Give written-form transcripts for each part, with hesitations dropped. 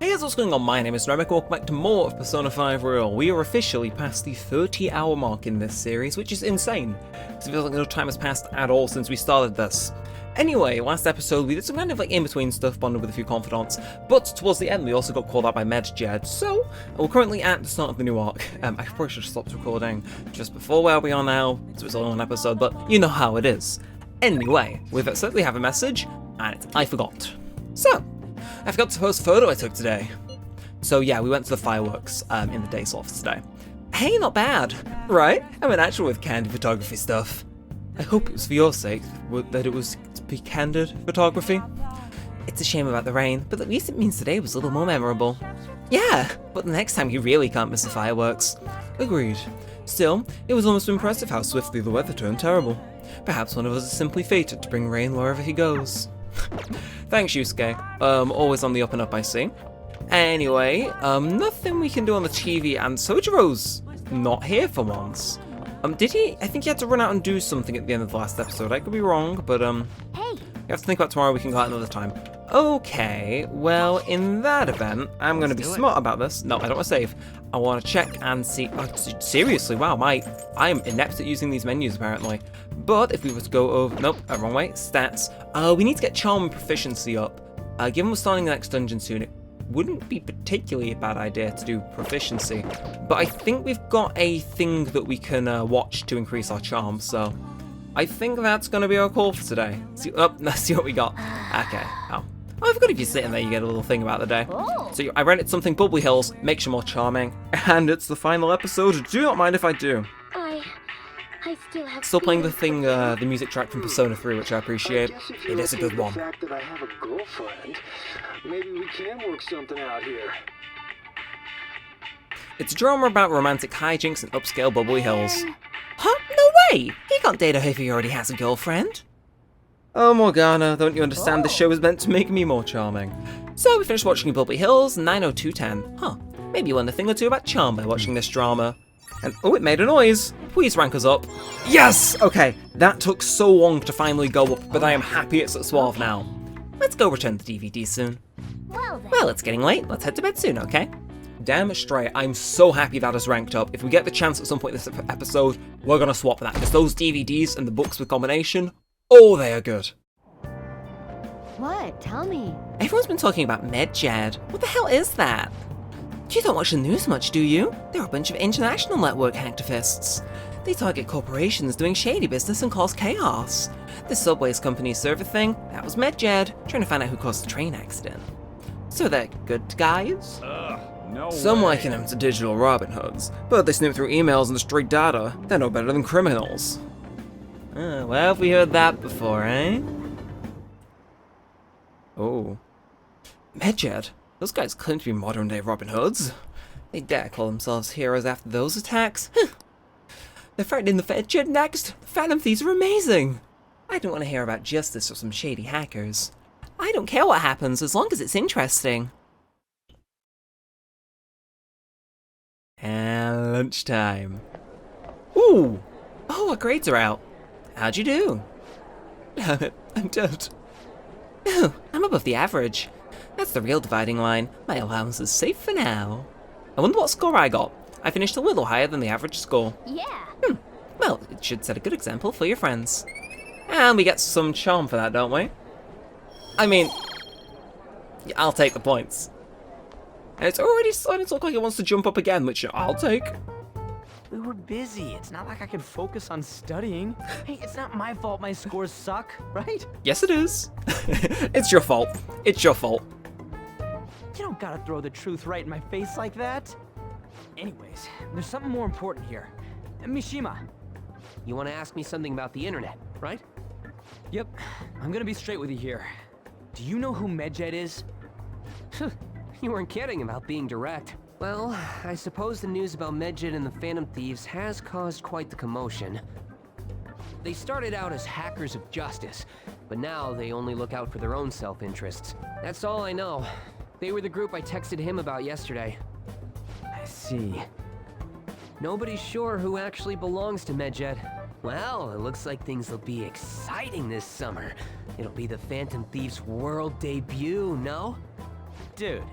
Hey guys, what's going on? My name is Neremik, welcome back to more of Persona 5 Royal. We are officially past the 30-hour mark in this series, which is insane, because it feels like no time has passed at all since we started this. Anyway, last episode we did some kind of in-between stuff, bonded with a few confidants, but towards the end we also got called out by Medjed, so we're currently at the start of the new arc. I probably should have stopped recording just before where we are now, so it's only one episode, but you know how it is. Anyway, with that said, we have a message, and it's I forgot. So, I forgot to post a photo I took today. So yeah, we went to the fireworks in the days off today. Hey, not bad, right? I'm an actual with candid photography stuff. I hope it was for your sake that it was to be candid photography. It's a shame about the rain, but at least it means today was a little more memorable. Yeah, but the next time you really can't miss the fireworks. Agreed. Still, it was almost impressive how swiftly the weather turned terrible. Perhaps one of us is simply fated to bring rain wherever he goes. Thanks, Yusuke. Always on the up and up, I see. Anyway, nothing we can do on the TV, and Sojiro's not here for once. Did he? I think he had to run out and do something at the end of the last episode. I could be wrong, but, Hey. You have to think about tomorrow, we can go out another time. Okay, well, in that event, I'm gonna be smart about this. No, I don't want to save. I want to check and see. Oh, seriously, wow, I am inept at using these menus, apparently. But if we were to go over, nope, wrong way, stats. We need to get charm and proficiency up. Given we're starting the next dungeon soon, it wouldn't be particularly a bad idea to do proficiency. But I think we've got a thing that we can watch to increase our charm, so I think that's going to be our call for today. Let's see what we got. Okay, I forgot if you're sitting there, you get a little thing about the day. Oh. So I rented something Bubbly Hills, makes you more charming, and it's the final episode. Do not mind if I do. I still have Still playing the thing, the music track from Persona 3, which I appreciate. It is a good one. The fact that I have a girlfriend, maybe we can work something out here. It's a drama about romantic hijinks and upscale Bubbly Hills. Huh? No way! He can't date her if he already has a girlfriend. Oh, Morgana, don't you understand? The show is meant to make me more charming. So we finished watching Bubbly Hills, 9:02:10. Huh, maybe you learned a thing or two about charm by watching this drama. And oh, it made a noise. Please rank us up. Yes! Okay, that took so long to finally go up, but I am happy it's at 12 now. Let's go return the DVD soon. Well, it's getting late. Let's head to bed soon, okay? Damn straight, I'm so happy that is ranked up. If we get the chance at some point this episode, we're gonna swap that, because those DVDs and the books with combination, oh, they are good. What? Tell me. Everyone's been talking about Medjed. What the hell is that? You don't watch the news much, do you? They're a bunch of international network hacktivists. They target corporations doing shady business and cause chaos. The subways company server thing, that was Medjed, trying to find out who caused the train accident. So they're good guys? No Some way. liken them to digital Robin Hoods, but they snoop through emails and destroy data. They're no better than criminals. Well, have we heard that before, eh? Oh. Medjed? Those guys claim to be modern-day Robin Hoods. They dare call themselves heroes after those attacks. They're threatening the Medjed next. The Phantom Thieves are amazing. I don't want to hear about justice or some shady hackers. I don't care what happens as long as it's interesting. And lunchtime. Ooh! Oh, our grades are out. How'd you do? Damn it, I'm dead. Oh, I'm above the average. That's the real dividing line. My allowance is safe for now. I wonder what score I got. I finished a little higher than the average score. Yeah. Well, it should set a good example for your friends. And we get some charm for that, don't we? I mean, I'll take the points. And it's already starting to look like it wants to jump up again, which I'll take. We were busy. It's not like I could focus on studying. Hey, it's not my fault my scores suck, right? Yes, it is. It's your fault. It's your fault. You don't gotta throw the truth right in my face like that. Anyways, there's something more important here. Mishima. You want to ask me something about the internet, right? Yep, I'm gonna be straight with you here. Do you know who Medjed is? You weren't kidding about being direct. Well, I suppose the news about Medjed and the Phantom Thieves has caused quite the commotion. They started out as hackers of justice, but now they only look out for their own self-interests. That's all I know. They were the group I texted him about yesterday. I see. Nobody's sure who actually belongs to Medjed. Well, it looks like things will be exciting this summer. It'll be the Phantom Thieves' world debut, no? Dude,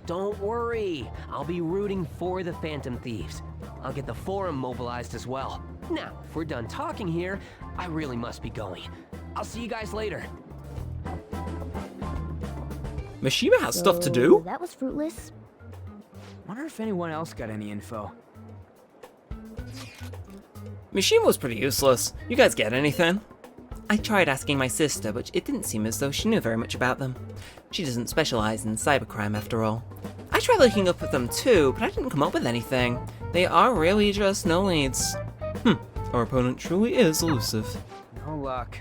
Don't worry, I'll be rooting for the Phantom Thieves. I'll get the forum mobilized as well. Now, if we're done talking here, I really must be going. I'll see you guys later. Mishima has stuff to do? That was fruitless. Wonder if anyone else got any info. Mishima was pretty useless. You guys get anything? I tried asking my sister, but it didn't seem as though she knew very much about them. She doesn't specialize in cybercrime after all. I tried looking up with them too, but I didn't come up with anything. They are really just no leads. Our opponent truly is elusive. No luck.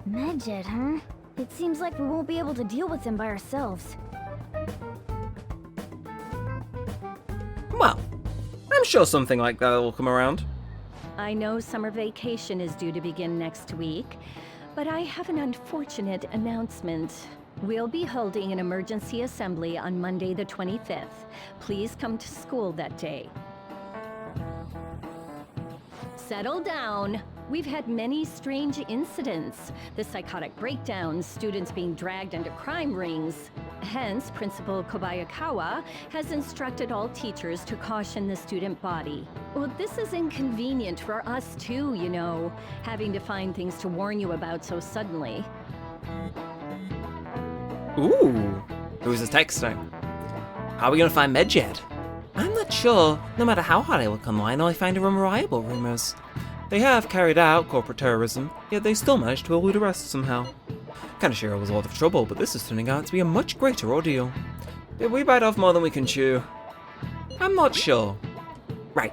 Medjed, huh? It seems like we won't be able to deal with him by ourselves. Well, I'm sure something like that will come around. I know summer vacation is due to begin next week, but I have an unfortunate announcement. We'll be holding an emergency assembly on Monday the 25th. Please come to school that day. Settle down. We've had many strange incidents. The psychotic breakdowns, students being dragged into crime rings. Hence, Principal Kobayakawa has instructed all teachers to caution the student body. Well, this is inconvenient for us too, you know, having to find things to warn you about so suddenly. Ooh, who's this texting? How are we gonna find Medjed? I'm not sure. No matter how hard I look online, all I find are unreliable rumors. They have carried out corporate terrorism, yet they still managed to elude arrest somehow. Kaneshiro was a lot of trouble, but this is turning out to be a much greater ordeal. Did we bite off more than we can chew? I'm not sure. Right.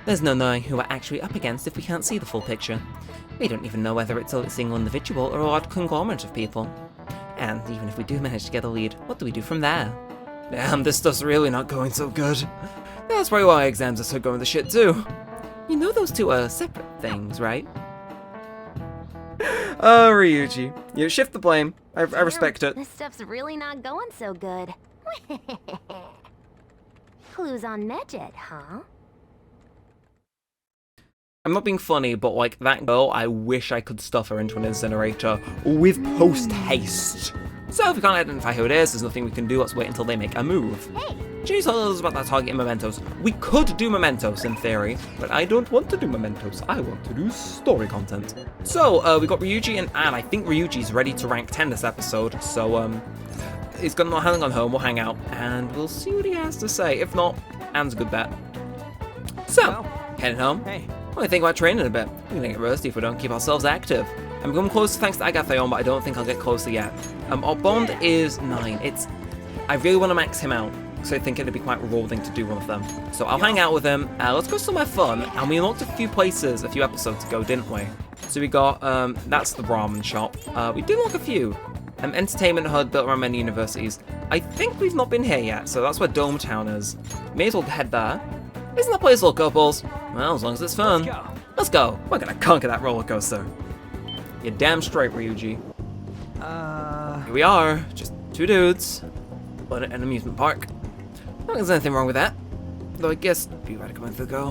There's no knowing who we're actually up against if we can't see the full picture. We don't even know whether it's a single individual or a large conglomerate of people. And even if we do manage to get a lead, what do we do from there? Damn, this stuff's really not going so good. That's probably why exams are so going to shit too. You know those two are separate things, right? Oh, Ryuji. You shift the blame. I respect it. This stuff's really not going so good. Clues on Medjed, huh? I'm not being funny, but like that girl, I wish I could stuff her into an incinerator with post haste. So if we can't identify who it is, there's nothing we can do. Let's wait until they make a move. Hey! Ginny told us about that target in Mementos. We could do Mementos in theory, but I don't want to do Mementos. I want to do story content. So we got Ryuji and Anne. I think Ryuji's ready to rank 10 this episode. So he's got not hanging on home. We'll hang out and we'll see what he has to say. If not, Anne's a good bet. So Well, heading home. hey. Well, I think about training a bit. We're gonna get rusty if we don't keep ourselves active. I'm going close thanks to Agathion, but I don't think I'll get closer yet. Our bond is 9. I really want to max him out, so I think it'd be quite rewarding to do one of them. So I'll hang out with him. Let's go somewhere fun. And we unlocked a few places a few episodes ago, didn't we? So we got, that's the ramen shop. We did unlock a few. Entertainment HUD built around many universities. I think we've not been here yet, so that's where Dome Town is. May as well head there. Isn't that place all couples? Well, as long as it's fun. Let's go. Let's go. We're gonna conquer that roller coaster. You're damn straight, Ryuji. Here we are, just two dudes, but at an amusement park. I don't think there's anything wrong with that. Though I guess you gotta come in for the go.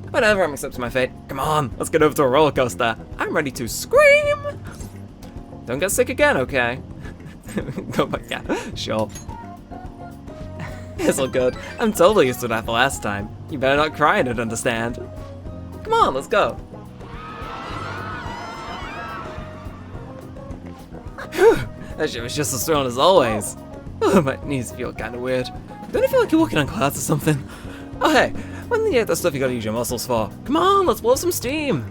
Whatever, I'm accepting my fate. Come on, let's get over to a roller coaster. I'm ready to scream! Don't get sick again, okay? Go back, yeah, sure. It's all good. I'm totally used to that the last time. You better not cry and don't understand. Come on, let's go. That shit was just as thrown as always. Oh, my knees feel kind of weird. Don't you feel like you're walking on clouds or something? Oh hey, when you get that stuff you gotta use your muscles for? Come on, let's blow some steam.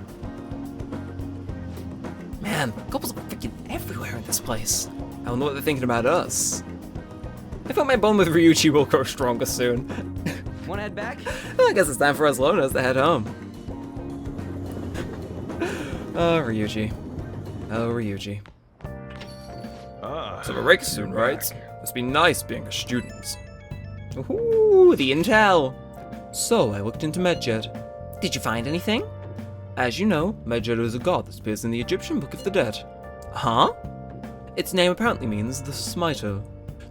Man, couples are freaking everywhere in this place. I wonder what they're thinking about us. I thought my bond with Ryuji will grow stronger soon. Wanna head back? I guess it's time for us loners to head home. Oh, Ryuji. Oh, Ryuji. So the break soon, right? Must be nice being a student. Ooh, the intel! So, I looked into Medjed. Did you find anything? As you know, Medjed is a god that appears in the Egyptian Book of the Dead. Huh? Its name apparently means the Smiter.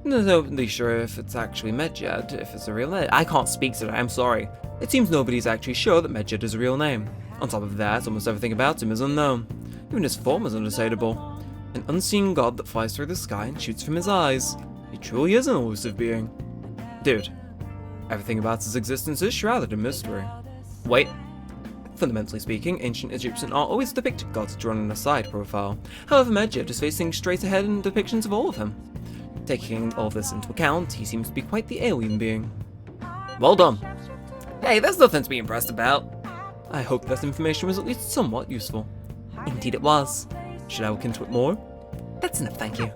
Nobody's sure if it's actually Medjed, if it's a real name. I can't speak today, I'm sorry. It seems nobody's actually sure that Medjed is a real name. On top of that, almost everything about him is unknown. Even his form is undecidable. An unseen god that flies through the sky and shoots from his eyes. He truly is an elusive being. Dude, everything about his existence is shrouded in mystery. Wait. Fundamentally speaking, ancient Egyptian art always depicted gods drawn in a side profile. However, Medjed is facing straight ahead in depictions of all of him. Taking all this into account, he seems to be quite the alien being. Well done. Hey, there's nothing to be impressed about. I hope that information was at least somewhat useful. Indeed it was. Should I look into it more? That's enough, thank you.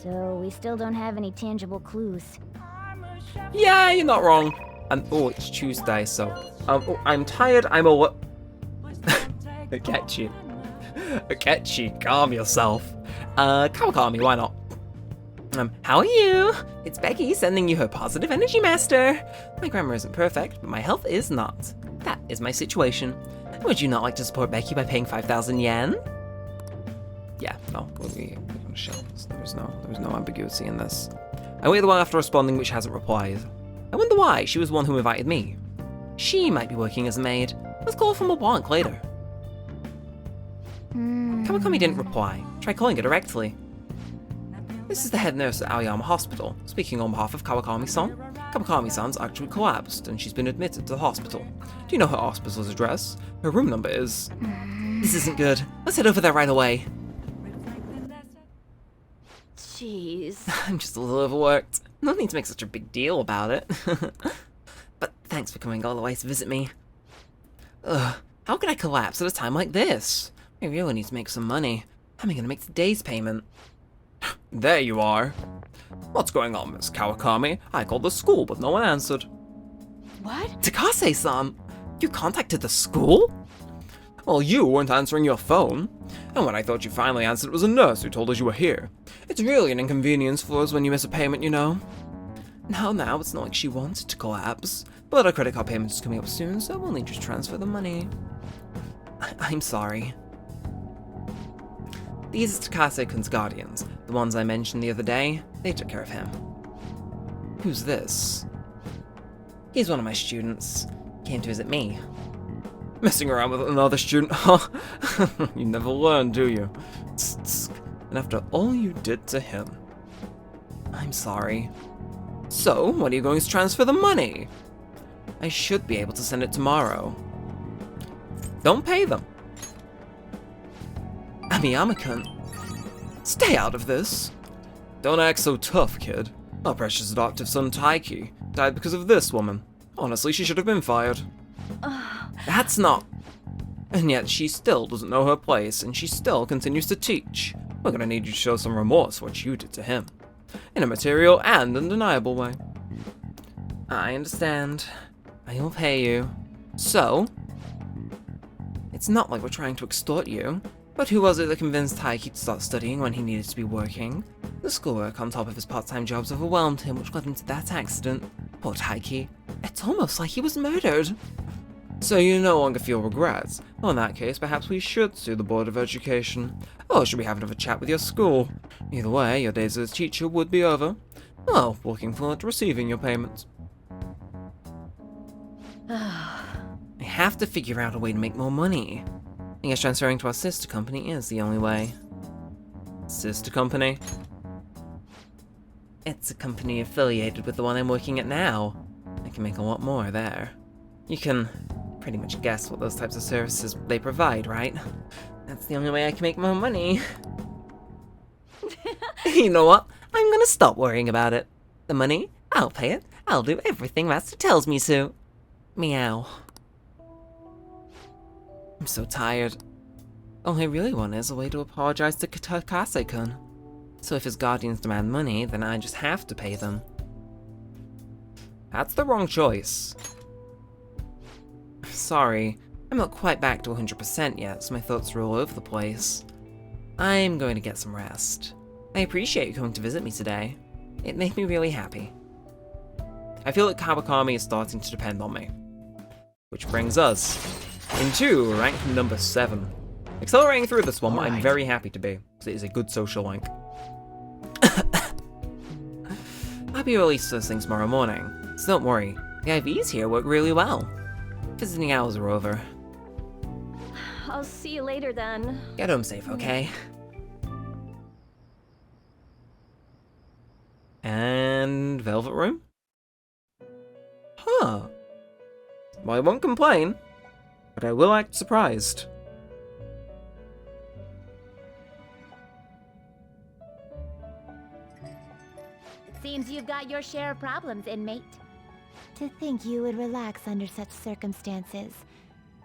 So we still don't have any tangible clues. Yeah, you're not wrong. Oh, it's Tuesday, so I'm tired. I'm all. Akechi, calm yourself. Kawakami, why not? How are you? It's Becky sending you her positive energy master. My grammar isn't perfect, but my health is not. That is my situation. Would you not like to support Becky by paying 5,000 yen? Yeah, no, we're gonna show. There's no ambiguity in this. I wait a while after responding, which hasn't replied. I wonder why. She was the one who invited me. She might be working as a maid. Let's call from a blank later. Kawakami didn't reply. Try calling her directly. This is the head nurse at Aoyama Hospital, speaking on behalf of Kawakami-san. Kawakami-san's actually collapsed, and she's been admitted to the hospital. Do you know her hospital's address? Her room number is... This isn't good. Let's head over there right away. Jeez. I'm just a little overworked. No need to make such a big deal about it. But thanks for coming all the way to visit me. Ugh, how could I collapse at a time like this? I really need to make some money. How am I gonna make today's payment? There you are. What's going on, Miss Kawakami? I called the school, but no one answered. What? Takase-san! You contacted the school? Well, you weren't answering your phone. And when I thought you finally answered, it was a nurse who told us you were here. It's really an inconvenience for us when you miss a payment, you know. Now, it's not like she wanted to collapse. But our credit card payment is coming up soon, so we'll need to transfer the money. I'm sorry. These are Takase-kun's guardians, the ones I mentioned the other day. They took care of him. Who's this? He's one of my students. Came to visit me. Messing around with another student? Huh? You never learn, do you? And after all you did to him. I'm sorry. So, when are you going to transfer the money? I should be able to send it tomorrow. Don't pay them. Amiyama-kun, stay out of this. Don't act so tough, kid. Our precious adoptive son Taiki died because of this woman. Honestly, she should have been fired. That's not... And yet she still doesn't know her place, and she still continues to teach. We're gonna need you to show some remorse for what you did to him. In a material and undeniable way. I understand. I will pay you. So... It's not like we're trying to extort you. But who was it that convinced Taiki to start studying when he needed to be working? The schoolwork on top of his part-time jobs overwhelmed him, which led him to that accident. Poor Taiki. It's almost like he was murdered. So you no longer feel regrets? Well, in that case, perhaps we should sue the Board of Education. Or should we have another chat with your school? Either way, your days as a teacher would be over. Well, looking forward to receiving your payment. I have to figure out a way to make more money. I guess transferring to our sister company is the only way. Sister company? It's a company affiliated with the one I'm working at now. I can make a lot more there. You can pretty much guess what those types of services they provide, right? That's the only way I can make more money. You know what? I'm gonna stop worrying about it. The money, I'll pay it. I'll do everything Master tells me to. Meow. I'm so tired. All I really want is a way to apologize to Takase-kun. So if his guardians demand money, then I just have to pay them. That's the wrong choice. Sorry, I'm not quite back to 100% yet, so my thoughts are all over the place. I'm going to get some rest. I appreciate you coming to visit me today. It made me really happy. I feel that Kawakami is starting to depend on me. Which brings us into rank number 7. Accelerating through this one, I'm very happy to be, because it is a good social rank. I'll be released first thing tomorrow morning, so don't worry. The IVs here work really well. Visiting hours are over. I'll see you later then. Get home safe, okay? And Velvet Room? Huh. Well, I won't complain, but I will act surprised. Seems you've got your share of problems, inmate. To think you would relax under such circumstances.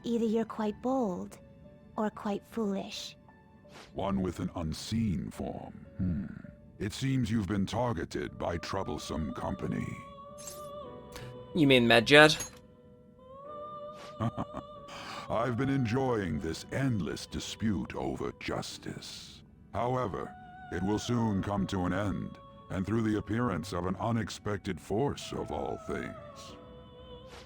Either you're quite bold, or quite foolish. One with an unseen form. It seems you've been targeted by troublesome company. You mean Medjed? I've been enjoying this endless dispute over justice. However, it will soon come to an end, and through the appearance of an unexpected force of all things.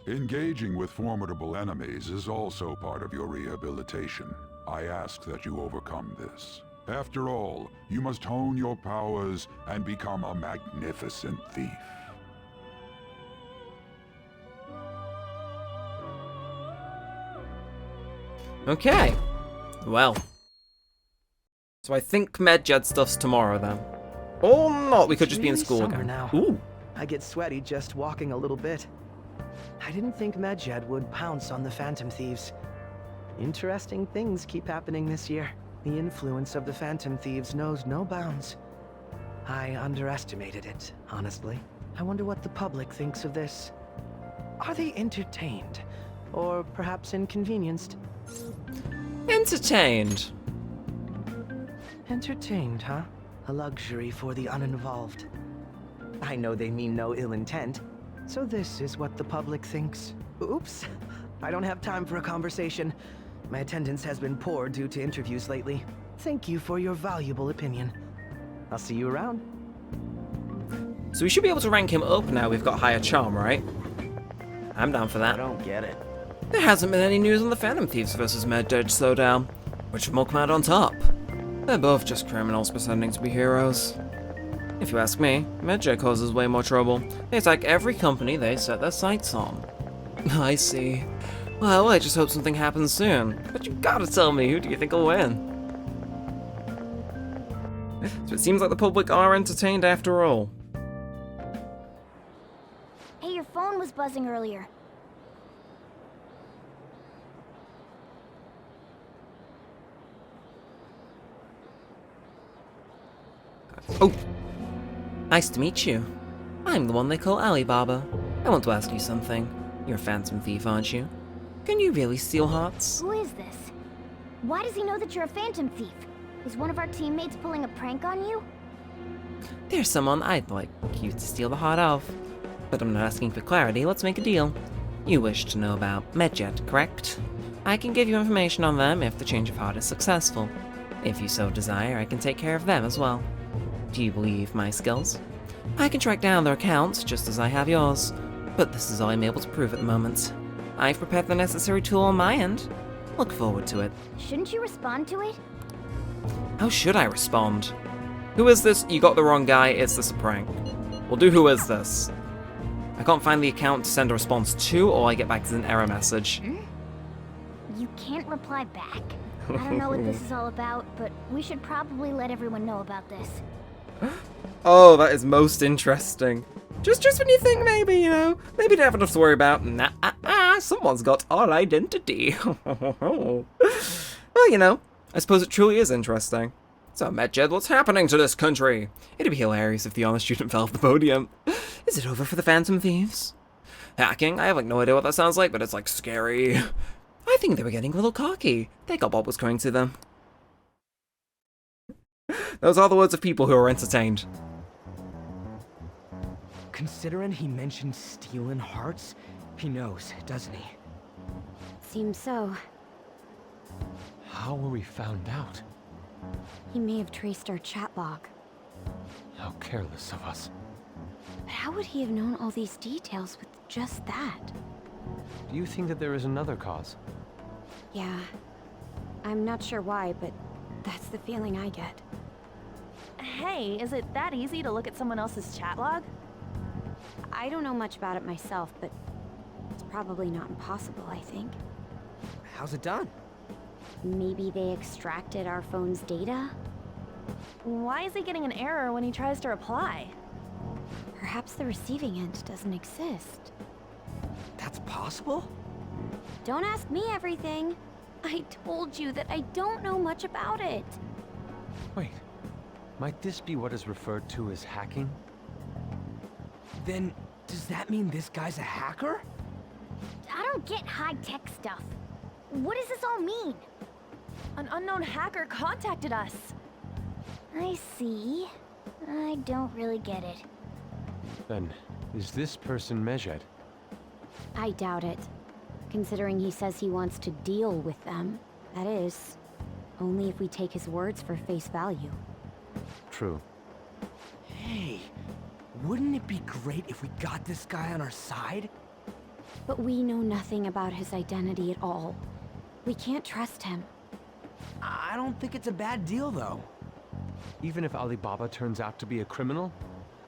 Engaging with formidable enemies is also part of your rehabilitation. I ask that you overcome this. After all, you must hone your powers and become a magnificent thief. Okay. Well. So I think Medjed stuff's tomorrow then. Or not, we could just be in Really school summer again. now. Ooh. I get sweaty just walking a little bit. I didn't think Medjed would pounce on the Phantom Thieves. Interesting things keep happening this year. The influence of the Phantom Thieves knows no bounds. I underestimated it, honestly. I wonder what the public thinks of this. Are they entertained? Or perhaps inconvenienced? Entertained. Entertained, huh? A luxury for the uninvolved. I know they mean no ill intent. So this is what the public thinks. Oops. I don't have time for a conversation. My attendance has been poor due to interviews lately. Thank you for your valuable opinion. I'll see you around. So we should be able to rank him up now we've got higher charm, right? I'm down for I that. don't get it. There hasn't been any news on the Phantom Thieves versus Medjed slowdown. Which will come out on top? They're both just criminals pretending to be heroes. If you ask me, Medjed causes way more trouble. They attack every company they set their sights on. I see. Well, I just hope something happens soon. But you gotta tell me, who do you think will win? So it seems like the public are entertained after all. Hey, your phone was buzzing earlier. Oh! Nice to meet you. I'm the one they call Alibaba. I want to ask you something. You're a phantom thief, aren't you? Can you really steal hearts? Who is this? Why does he know that you're a phantom thief? Is one of our teammates pulling a prank on you? There's someone I'd like you to steal the heart of. But I'm not asking for clarity, let's make a deal. You wish to know about Medjed, correct? I can give you information on them if the change of heart is successful. If you so desire, I can take care of them as well. Do you believe my skills? I can track down their accounts just as I have yours, but this is all I'm able to prove at the moment. I've prepared the necessary tool on my end. Look forward to it. Shouldn't you respond to it? How should I respond? Who is this? You got the wrong guy, is this a prank? We'll do who is this. I can't find the account to send a response to, or I get back as an error message. You can't reply back? I don't know what this is all about, but we should probably let everyone know about this. Oh, that is most interesting. Just when you think maybe, you know, maybe don't have enough to worry about. Someone's got our identity. Well, you know, I suppose it truly is interesting. So, Medjed, what's happening to this country? It'd be hilarious if the honor student fell off the podium. Is it over for the Phantom Thieves? Hacking? I have like no idea what that sounds like, but it's like scary. I think they were getting a little cocky. They got what was coming to them. Those are the words of people who are entertained. Considering he mentioned stealing hearts, he knows, doesn't he? Seems so. How were we found out? He may have traced our chat log. How careless of us. But how would he have known all these details with just that? Do you think that there is another cause? Yeah. I'm not sure why, but that's the feeling I get. Hey, is it that easy to look at someone else's chat log? I don't know much about it myself, but it's probably not impossible, I think. How's it done? Maybe they extracted our phone's data? Why is he getting an error when he tries to reply? Perhaps the receiving end doesn't exist. That's possible? Don't ask me everything. I told you that I don't know much about it. Wait, might this be what is referred to as hacking? Then, does that mean this guy's a hacker? I don't get high-tech stuff. What does this all mean? An unknown hacker contacted us. I see. I don't really get it. Then, is this person Medjed? I doubt it. Considering he says he wants to deal with them. That is, only if we take his words for face value. True. Hey, wouldn't it be great if we got this guy on our side? But we know nothing about his identity at all. We can't trust him. I don't think it's a bad deal, though. Even if Alibaba turns out to be a criminal,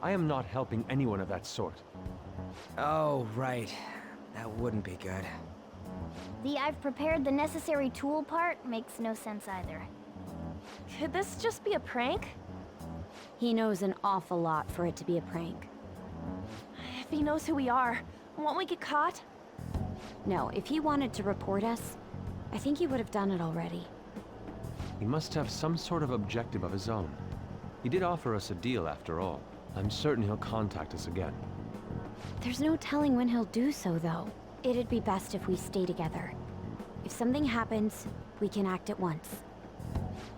I am not helping anyone of that sort. Oh, right. That wouldn't be good. The I've prepared the necessary tool part makes no sense either. Could this just be a prank? He knows an awful lot for it to be a prank. If he knows who we are, won't we get caught? No, if he wanted to report us, I think he would have done it already. He must have some sort of objective of his own. He did offer us a deal after all. I'm certain he'll contact us again. There's no telling when he'll do so, though. It'd be best if we stay together. If something happens, we can act at once.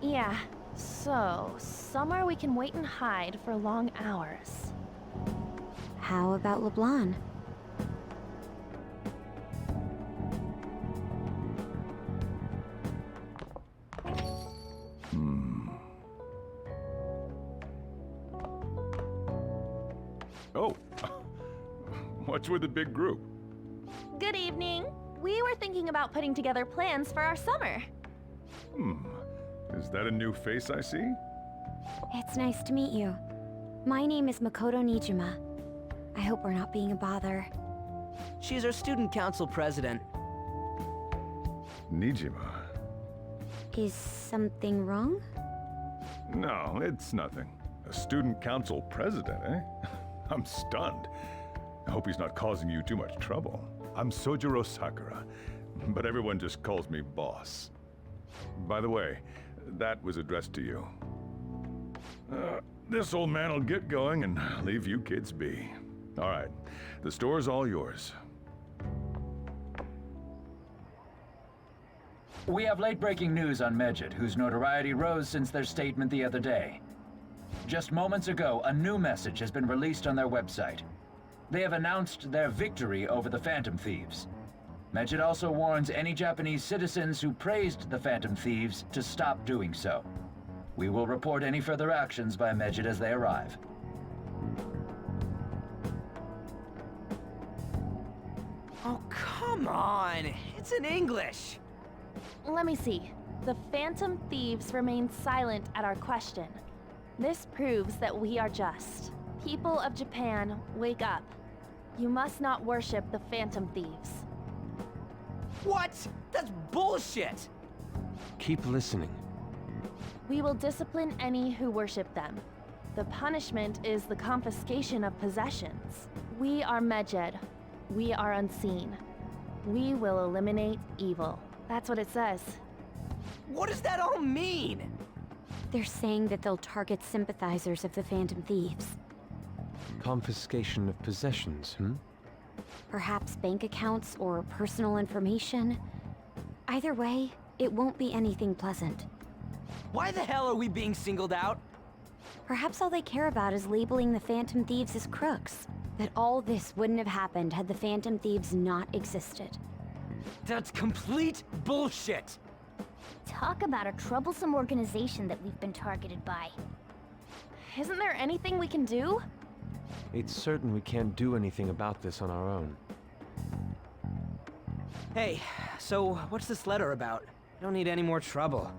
Yeah, so somewhere we can wait and hide for long hours. How about LeBlanc? Oh, what's with the big group? Good evening. We were thinking about putting together plans for our summer. Is that a new face I see? It's nice to meet you. My name is Makoto Nijima. I hope we're not being a bother. She's our student council president. Nijima? Is something wrong? No, it's nothing. A student council president, eh? I'm stunned. I hope he's not causing you too much trouble. I'm Sojiro Sakura, but everyone just calls me boss. By the way, that was addressed to you. This old man will get going and leave you kids be. All right, the store's all yours. We have late-breaking news on Medjed, whose notoriety rose since their statement the other day. Just moments ago, a new message has been released on their website. They have announced their victory over the Phantom Thieves. Medjed also warns any Japanese citizens who praised the Phantom Thieves to stop doing so. We will report any further actions by Medjed as they arrive. Oh, come on! It's in English! Let me see. The Phantom Thieves remain silent at our question. This proves that we are just. People of Japan, wake up. You must not worship the Phantom Thieves. What? That's bullshit! Keep listening. We will discipline any who worship them. The punishment is the confiscation of possessions. We are Medjed. We are unseen. We will eliminate evil. That's what it says. What does that all mean? They're saying that they'll target sympathizers of the Phantom Thieves. Confiscation of possessions, Perhaps bank accounts or personal information. Either way, it won't be anything pleasant. Why the hell are we being singled out? Perhaps all they care about is labeling the Phantom Thieves as crooks. That all this wouldn't have happened had the Phantom Thieves not existed. That's complete bullshit! Talk about a troublesome organization that we've been targeted by. Isn't there anything we can do? It's certain we can't do anything about this on our own. Hey, so what's this letter about? I don't need any more trouble.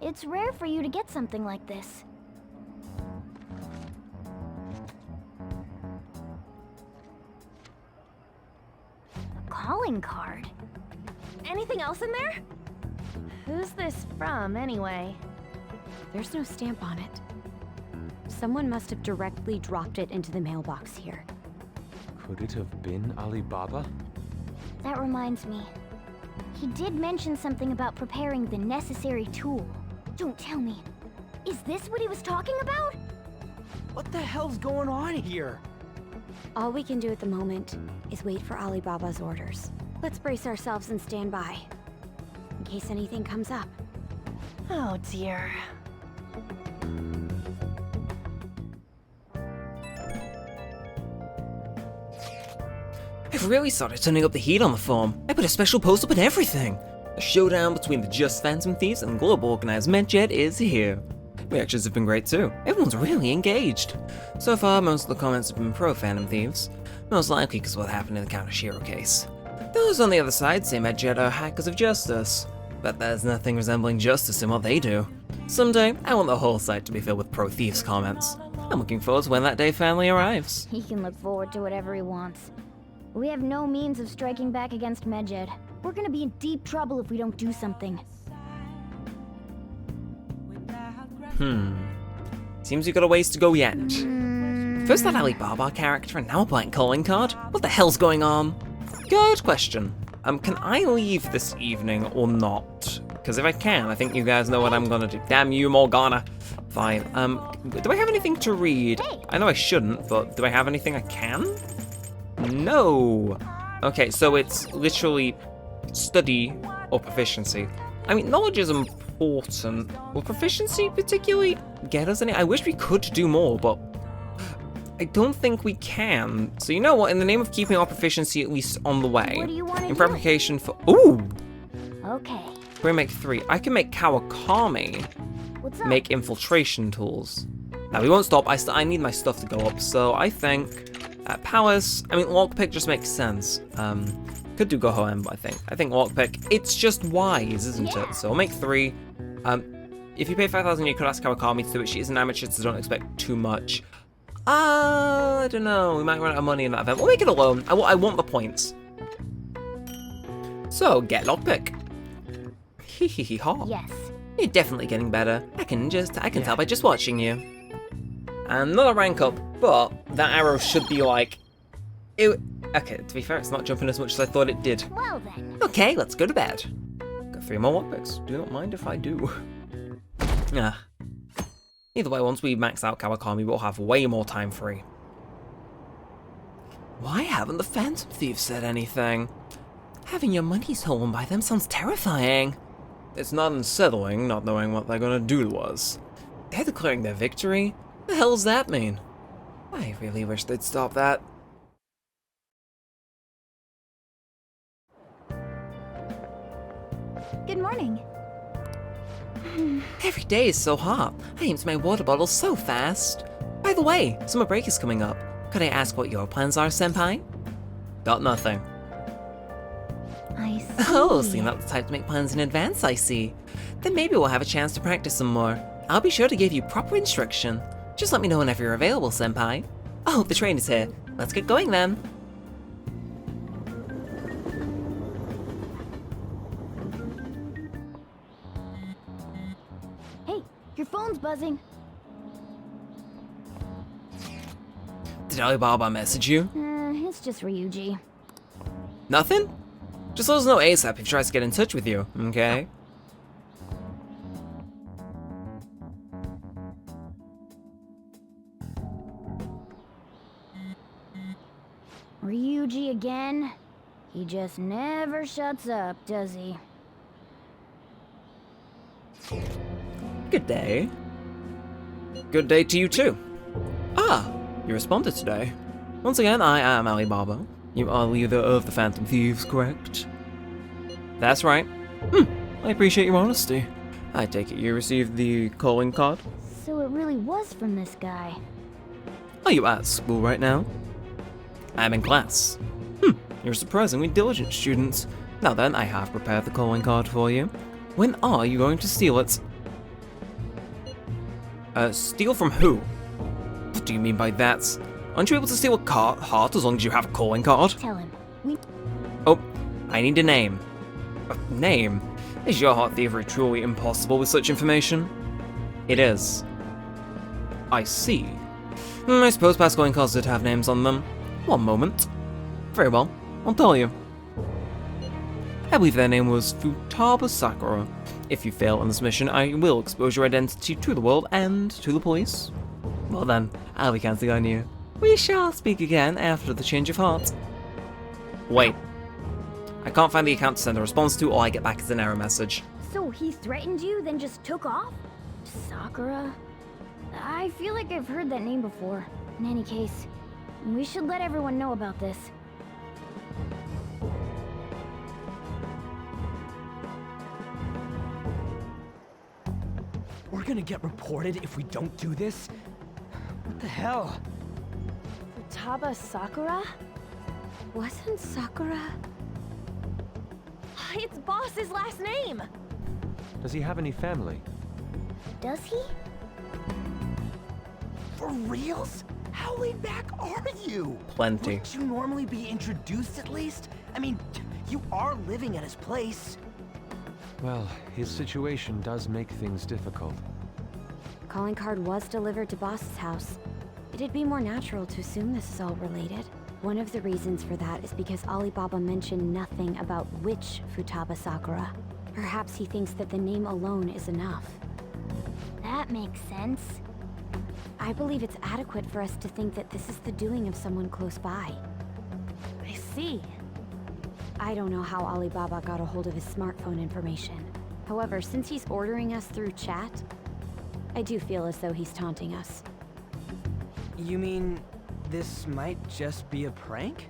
It's rare for you to get something like this. A calling card? Anything else in there? Who's this from, anyway? There's no stamp on it. Someone must have directly dropped it into the mailbox here. Could it have been Alibaba? That reminds me. He did mention something about preparing the necessary tool. Don't tell me. Is this what he was talking about? What the hell's going on here? All we can do at the moment is wait for Alibaba's orders. Let's brace ourselves and stand by, in case anything comes up. Oh dear. I've really started turning up the heat on the farm. I put a special post up and everything. The showdown between the Just Phantom Thieves and global organized Medjed is here. Reactions have been great too. Everyone's really engaged. So far, most of the comments have been pro-Phantom Thieves, most likely because of what happened in the Kaneshiro case. Those on the other side say Medjed are hackers of justice, but there's nothing resembling justice in what they do. Someday, I want the whole site to be filled with pro-thieves comments. I'm looking forward to when that day finally arrives. He can look forward to whatever he wants. We have no means of striking back against Medjed. We're gonna be in deep trouble if we don't do something. Seems we've got a ways to go yet. First that Alibaba character and now a blank calling card? What the hell's going on? Good question. Can I leave this evening or not? Because if I can, I think you guys know what I'm gonna do. Damn you, Morgana. Fine. Do I have anything to read? I know I shouldn't, but do I have anything I can? No. Okay, so it's literally study or proficiency. I mean, knowledge is important. Will proficiency particularly get us any? I wish we could do more, but I don't think we can. So you know what? In the name of keeping our proficiency at least on the way, What do you want to in do? preparation for Okay. we make 3. I can make Kawakami, What's up? make infiltration tools. Now we won't stop. I need my stuff to go up. So I think powers. I mean, lockpick just makes sense. Could do Gohoem, but I think lockpick. It's just wise, isn't it? So I'll make 3. If you pay 5,000, you could ask Kawakami to do it. She is an amateur, so don't expect too much. I don't know. We might run out of money in that event. We'll make it alone. I want the points. So get lockpick. Hee hee hee ha. Yes. You're definitely getting better. I can tell by just watching you. And not a rank up, but that arrow should be like. Okay, to be fair, it's not jumping as much as I thought it did. Well then. Okay, let's go to bed. Got 3 more lockpicks. Do not mind if I do. Either way, once we max out Kawakami, we'll have way more time free. Why haven't the Phantom Thieves said anything? Having your money stolen by them sounds terrifying. It's not unsettling not knowing what they're gonna do to us. They're declaring their victory? The hell's that mean? I really wish they'd stop that. Good morning. Every day is so hot. I empty my water bottle so fast. By the way, summer break is coming up. Could I ask what your plans are, Senpai? Got nothing. I see. Oh, so you're not the type to make plans in advance, I see. Then maybe we'll have a chance to practice some more. I'll be sure to give you proper instruction. Just let me know whenever you're available, Senpai. Oh, the train is here. Let's get going then. Hey, your phone's buzzing. Did Alibaba message you? It's just Ryuji. Nothing? Just let us know ASAP if he tries to get in touch with you, okay? Ryuji again? He just never shuts up, does he? Good day. Good day to you too. Ah, you responded today. Once again, I am Alibaba. You are leader of the Phantom Thieves, correct? That's right. I appreciate your honesty. I take it you received the calling card? So it really was from this guy. Are you at school right now? I'm in class. You're a surprisingly diligent student. Now then, I have prepared the calling card for you. When are you going to steal it? Steal from who? What do you mean by that? Aren't you able to steal a heart as long as you have a calling card? Tell him. Oh, I need a name. A name? Is your heart thievery truly impossible with such information? It is. I see. I suppose past calling cards did have names on them. One moment. Very well, I'll tell you. I believe their name was Futaba Sakura. If you fail on this mission, I will expose your identity to the world and to the police. Well then, I'll be counting on you. We shall speak again after the change of heart. Wait. I can't find the account to send a response to, all I get back is an error message. So he threatened you, then just took off? Sakura? I feel like I've heard that name before. In any case, we should let everyone know about this. We're gonna get reported if we don't do this? What the hell? Futaba Sakura? Wasn't Sakura? It's Boss's last name! Does he have any family? Does he? For reals? How laid back are you? Plenty. Wouldn't you normally be introduced at least? I mean, you are living at his place. Well, his situation does make things difficult. Calling card was delivered to Boss's house. It'd be more natural to assume this is all related. One of the reasons for that is because Alibaba mentioned nothing about which Futaba Sakura. Perhaps he thinks that the name alone is enough. That makes sense. I believe it's adequate for us to think that this is the doing of someone close by. I see. I don't know how Alibaba got a hold of his smartphone information. However, since he's ordering us through chat, I do feel as though he's taunting us. You mean this might just be a prank?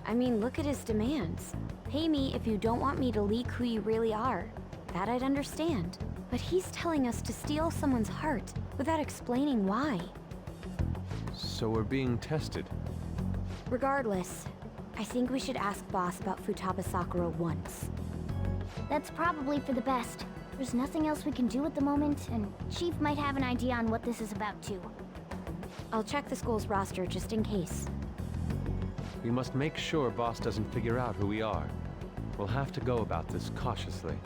I mean, look at his demands. Pay me if you don't want me to leak who you really are. That I'd understand. But he's telling us to steal someone's heart without explaining why. So we're being tested. Regardless, I think we should ask Boss about Futaba Sakura once. That's probably for the best. There's nothing else we can do at the moment, and Chief might have an idea on what this is about too. I'll check the school's roster just in case. We must make sure Boss doesn't figure out who we are. We'll have to go about this cautiously.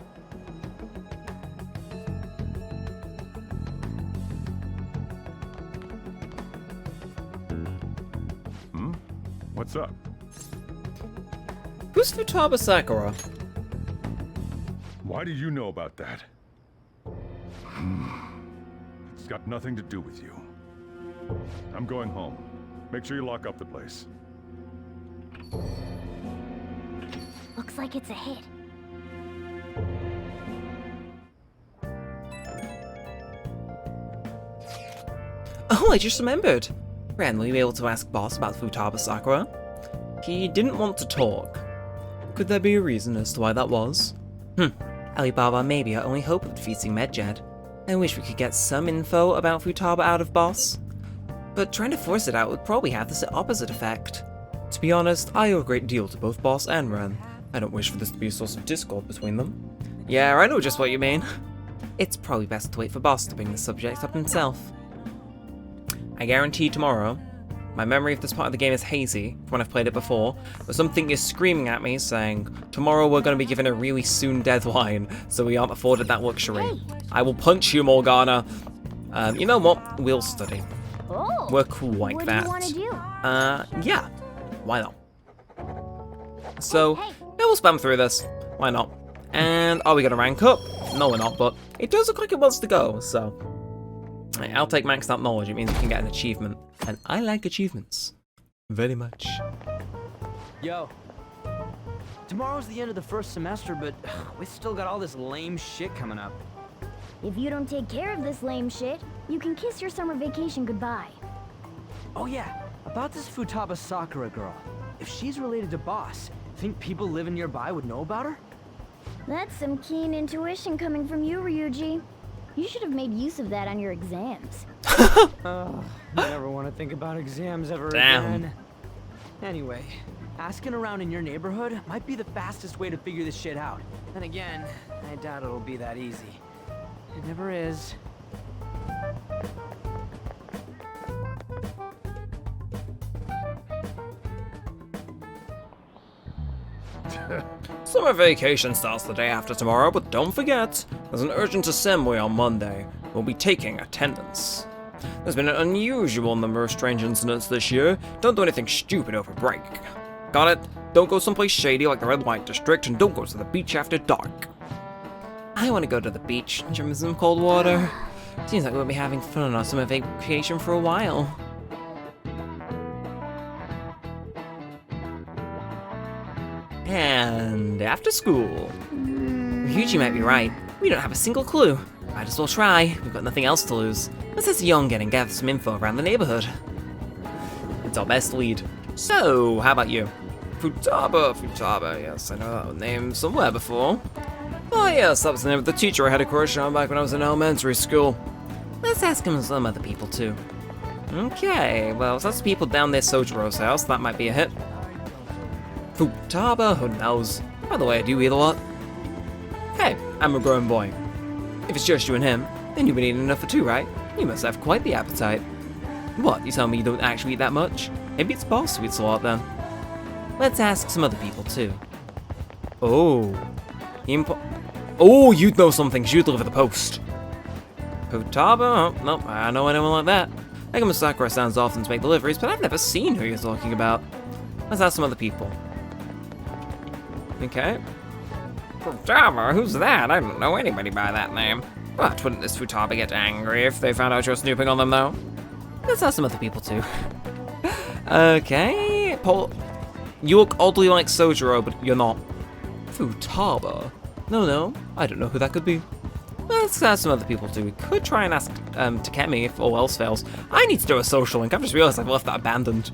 What's up? Who's Futaba Sakura? Why do you know about that? It's got nothing to do with you. I'm going home. Make sure you lock up the place. Looks like it's a hit. Oh, I just remembered. Ren, will you be able to ask Boss about Futaba Sakura? He didn't want to talk. Could there be a reason as to why that was? Alibaba may be our only hope of defeating Medjed. I wish we could get some info about Futaba out of Boss. But trying to force it out would probably have the opposite effect. To be honest, I owe a great deal to both Boss and Ren. I don't wish for this to be a source of discord between them. Yeah, I know just what you mean. It's probably best to wait for Boss to bring the subject up himself. I guarantee tomorrow, my memory of this part of the game is hazy from when I've played it before, but something is screaming at me saying, tomorrow we're going to be given a really soon deadline, so we aren't afforded that luxury. Hey. I will punch you, Morgana. You know what? We'll study. Oh, We're cool like what that. do you want to do? Yeah. Why not? So, Hey. yeah, we'll spam through this. Why not? And are we going to rank up? No, we're not, but it does look like it wants to go, so... I'll take maxed out knowledge, it means we can get an achievement. And I like achievements. Very much. Yo. Tomorrow's the end of the first semester, but we still got all this lame shit coming up. If you don't take care of this lame shit, you can kiss your summer vacation goodbye. Oh yeah, about this Futaba Sakura girl. If she's related to Boss, think people living nearby would know about her? That's some keen intuition coming from you, Ryuji. You should have made use of that on your exams. I never want to think about exams ever Damn. again. Anyway, asking around in your neighborhood might be the fastest way to figure this shit out. Then again, I doubt it'll be that easy. It never is. Summer vacation starts the day after tomorrow, but don't forget, there's an urgent assembly on Monday. We'll be taking attendance. There's been an unusual number of strange incidents this year. Don't do anything stupid over break. Got it? Don't go someplace shady like the Red Light District, and don't go to the beach after dark. I want to go to the beach and jump in some cold water. Seems like we'll be having fun on our summer vacation for a while. And after school. Ryuji might be right. We don't have a single clue. Might as well try. We've got nothing else to lose. Let's head to Yongen and gather some info around the neighborhood. It's our best lead. So, how about you? Futaba, yes, I know that name somewhere before. Oh yes, that was the name of the teacher I had a crush on back when I was in elementary school. Let's ask him some other people too. Okay, well, so that's people down near Sojiro's house, that might be a hit. Futaba, who knows? By the way, I do eat a lot. Hey, I'm a grown boy. If it's just you and him, then you've been eating enough for two, right? You must have quite the appetite. What, you tell me you don't actually eat that much? Maybe it's Boss who eats a lot then. Let's ask some other people too. Oh. Oh, you'd know something, 'cause you'd deliver the post. Futaba? Oh, nope, I don't know anyone like that. Megami Sakura sounds often to make deliveries, but I've never seen who you're talking about. Let's ask some other people. Okay. Futaba? Who's that? I don't know anybody by that name. But wouldn't this Futaba get angry if they found out you're snooping on them, though? Let's ask some other people, too. Okay. Paul, you look oddly like Sojiro, but you're not. Futaba? No, I don't know who that could be. Let's ask some other people, too. We could try and ask Takemi if all else fails. I need to do a social link. I've just realized I've left that abandoned.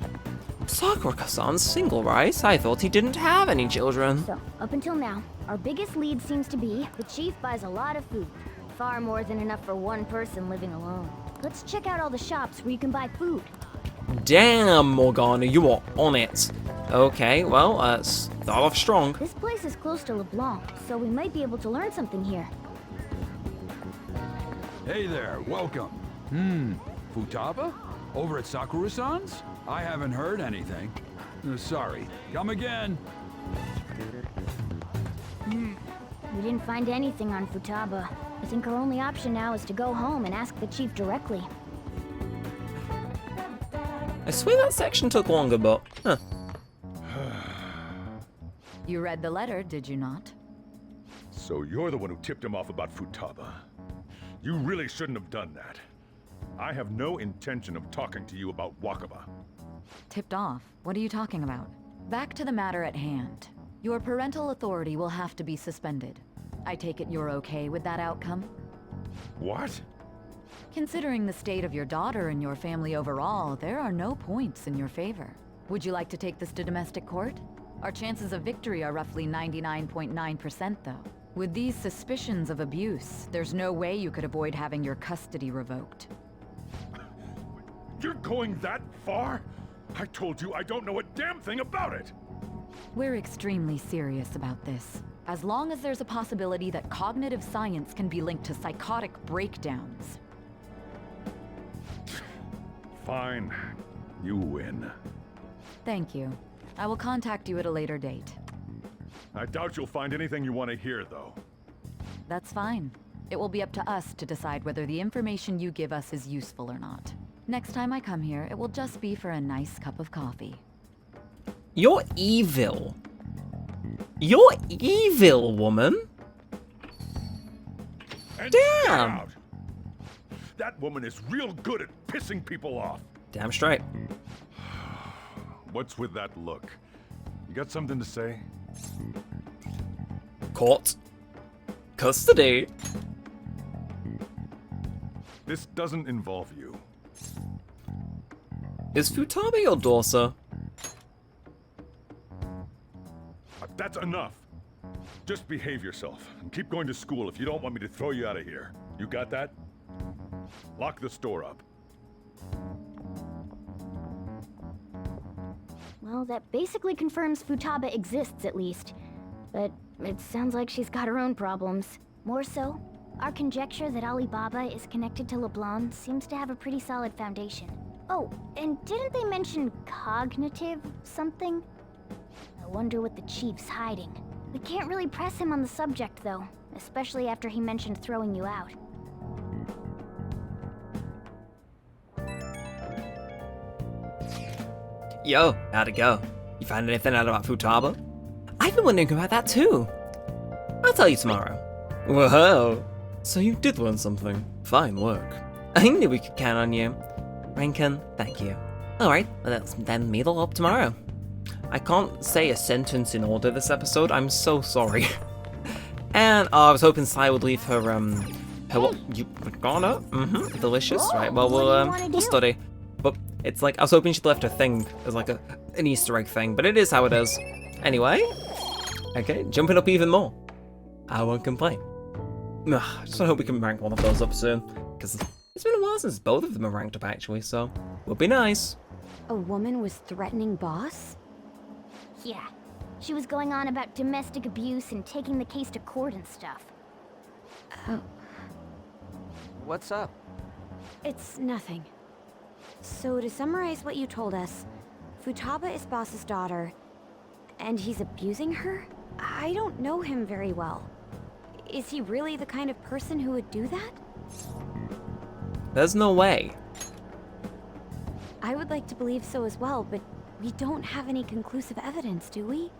Sakura-san's single, right? I thought he didn't have any children. So, up until now, our biggest lead seems to be the chief buys a lot of food. Far more than enough for one person living alone. Let's check out all the shops where you can buy food. Damn, Morgana, you are on it. Okay, well, start off strong. This place is close to LeBlanc, so we might be able to learn something here. Hey there, welcome. Futaba? Over at Sakura-san's? I haven't heard anything. Sorry, come again. We didn't find anything on Futaba. I think our only option now is to go home and ask the chief directly. I swear that section took longer, but... Huh. You read the letter, did you not? So you're the one who tipped him off about Futaba. You really shouldn't have done that. I have no intention of talking to you about Wakaba. Tipped off? What are you talking about? Back to the matter at hand. Your parental authority will have to be suspended. I take it you're okay with that outcome? What? Considering the state of your daughter and your family overall, there are no points in your favor. Would you like to take this to domestic court? Our chances of victory are roughly 99.9% though. With these suspicions of abuse, there's no way you could avoid having your custody revoked. You're going that far? I told you I don't know a damn thing about it! We're extremely serious about this. As long as there's a possibility that cognitive science can be linked to psychotic breakdowns. Fine. You win. Thank you. I will contact you at a later date. I doubt you'll find anything you want to hear, though. That's fine. It will be up to us to decide whether the information you give us is useful or not. Next time I come here, it will just be for a nice cup of coffee. You're evil. You're evil, woman. And damn. Out. That woman is real good at pissing people off. Damn straight. What's with that look? You got something to say? Court. Custody. This doesn't involve you. Is Futaba your daughter? That's enough. Just behave yourself and keep going to school if you don't want me to throw you out of here. You got that? Lock the store up. Well, that basically confirms Futaba exists at least. But it sounds like she's got her own problems. More so, our conjecture that Alibaba is connected to LeBlanc seems to have a pretty solid foundation. Oh, and didn't they mention cognitive something? I wonder what the chief's hiding. We can't really press him on the subject, though, especially after he mentioned throwing you out. Yo, how'd it go? You find anything out about Futaba? I've been wondering about that too. I'll tell you tomorrow. Whoa. So you did learn something. Fine work. I knew we could count on you. Rankin, thank you. Alright, let's then meet up tomorrow. I can't say a sentence in order this episode, I'm so sorry. And I was hoping Sai would leave her what, you gonna? Delicious, right, well we'll study. But it's like, I was hoping she'd left her thing as like an Easter egg thing, but it is how it is. Anyway, okay, jumping up even more. I won't complain. I just hope we can rank one of those up soon, because it's been a while since both of them are ranked up actually, so would be nice. A woman was threatening Boss? Yeah. She was going on about domestic abuse and taking the case to court and stuff. Oh. What's up? It's nothing. So to summarize what you told us, Futaba is Boss's daughter, and he's abusing her? I don't know him very well. Is he really the kind of person who would do that? There's no way. I would like to believe so as well, but we don't have any conclusive evidence, do we?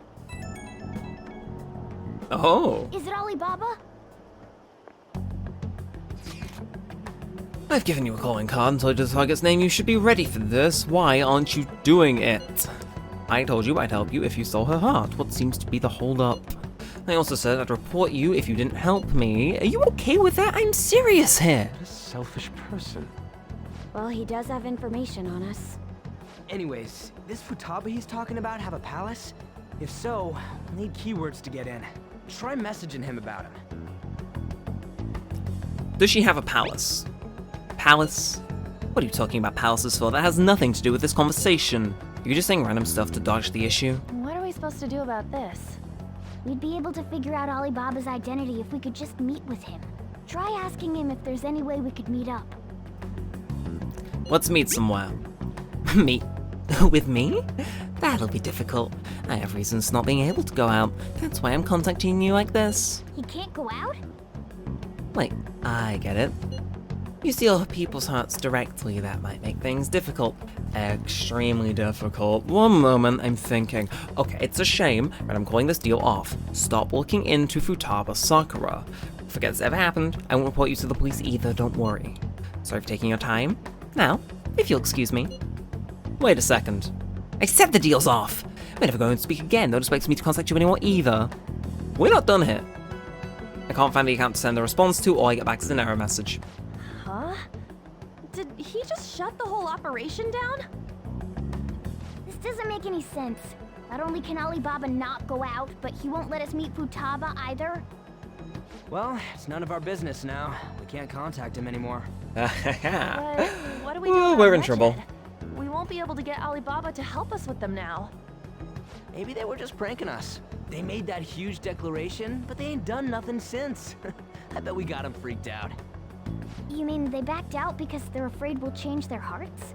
Oh. Is it Alibaba? I've given you a calling card and told you the target's name. You should be ready for this. Why aren't you doing it? I told you I'd help you if you stole her heart. What seems to be the hold-up? I also said I'd report you if you didn't help me. Are you okay with that? I'm serious here. What a selfish person. Well, he does have information on us. Anyways, this Futaba he's talking about have a palace? If so, we'll need keywords to get in. Try messaging him about him. Does she have a palace? Palace? What are you talking about palaces for? That has nothing to do with this conversation. You're just saying random stuff to dodge the issue. What are we supposed to do about this? We'd be able to figure out Alibaba's identity if we could just meet with him. Try asking him if there's any way we could meet up. Let's meet somewhere. Meet? With me? That'll be difficult. I have reasons not being able to go out. That's why I'm contacting you like this. He can't go out? Wait, I get it. You steal people's hearts directly, that might make things difficult. Extremely difficult. One moment, I'm thinking, okay, it's a shame, but I'm calling this deal off. Stop looking into Futaba Sakura. Forget it's ever happened. I won't report you to the police either, don't worry. Sorry for taking your time. Now, if you'll excuse me. Wait a second. I said the deal's off! We're never going to speak again, don't expect me to contact you anymore either. We're not done here. I can't find the account to send a response to, or I get back to an error message. Huh? Did he just shut the whole operation down? This doesn't make any sense. Not only can Alibaba not go out, but he won't let us meet Futaba either. Well, it's none of our business now. We can't contact him anymore. But what do we do about We're in Medjed? trouble. We won't be able to get Alibaba to help us with them now. Maybe they were just pranking us. They made that huge declaration, but they ain't done nothing since. I bet we got them freaked out. You mean they backed out because they're afraid we'll change their hearts?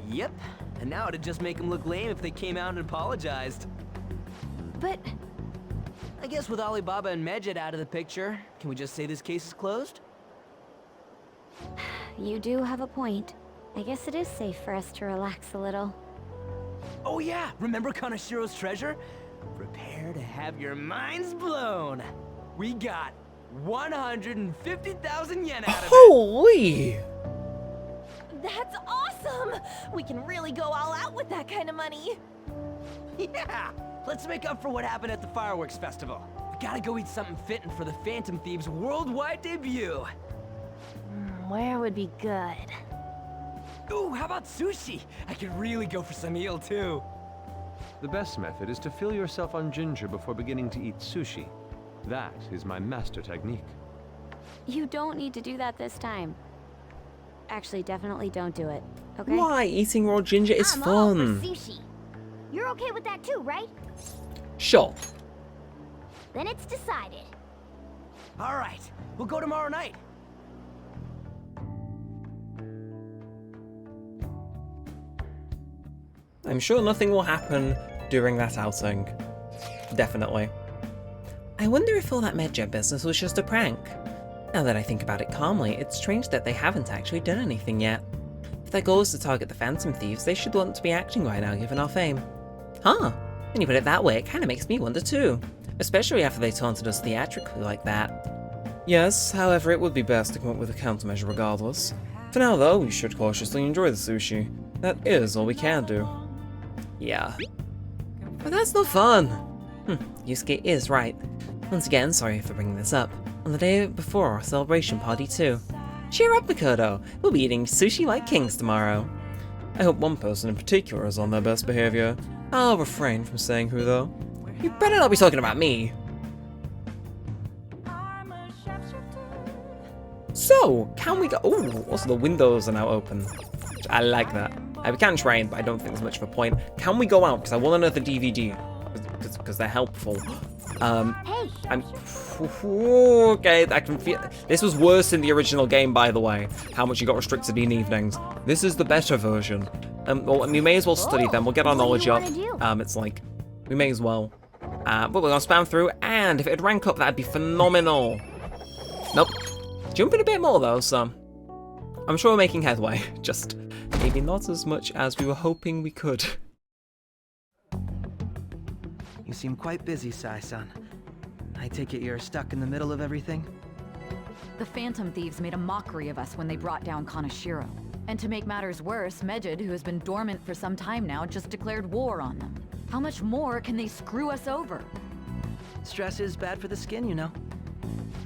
Yep. And now it'd just make them look lame if they came out and apologized. But I guess with Alibaba and Medjed out of the picture, can we just say this case is closed? You do have a point. I guess it is safe for us to relax a little. Oh yeah, remember Kanashiro's treasure? Prepare to have your minds blown. We got 150,000 yen out of it. Holy! that's awesome! We can really go all out with that kind of money. Yeah! Let's make up for what happened at the fireworks festival. We gotta go eat something fitting for the Phantom Thieves' worldwide debut. Where would be good? Ooh, how about sushi? I could really go for some eel too. The best method is to fill yourself on ginger before beginning to eat sushi. That is my master technique. You don't need to do that this time. Actually, definitely don't do it, okay? Why? Eating raw ginger is I'm fun. all for sushi. You're okay with that too, right? Sure. Then it's decided. All right, we'll go tomorrow night. I'm sure nothing will happen during that outing. Definitely. I wonder if all that Medjed business was just a prank. Now that I think about it calmly, it's strange that they haven't actually done anything yet. If their goal is to target the Phantom Thieves, they should want to be acting right now, given our fame. Huh. When you put it that way, it kinda makes me wonder too. Especially after they taunted us theatrically like that. Yes, however, it would be best to come up with a countermeasure regardless. For now though, we should cautiously enjoy the sushi. That is all we can do. Yeah. But that's no fun! Yusuke is right. Once again, sorry for bringing this up. On the day before our celebration party too. Cheer up, Mikoto! We'll be eating sushi like kings tomorrow. I hope one person in particular is on their best behavior. I'll refrain from saying who though. You better not be talking about me! So, can we go— ooh, also the windows are now open. I like that. We can train, but I don't think there's much of a point. Can we go out? Because I want another DVD. Because they're helpful. I'm... okay, I can feel... This was worse in the original game, by the way. How much you got restricted in evenings. This is the better version. Well, we may as well study them. We'll get our knowledge up. It's like... we may as well. But we're gonna spam through, and if it'd rank up, that'd be phenomenal. Nope. Jumping a bit more, though, so... I'm sure we're making headway. Just maybe not as much as we were hoping we could. You seem quite busy, Sai-san. I take it you're stuck in the middle of everything? The Phantom Thieves made a mockery of us when they brought down Kaneshiro. And to make matters worse, Mejid, who has been dormant for some time now, just declared war on them. How much more can they screw us over? Stress is bad for the skin, you know.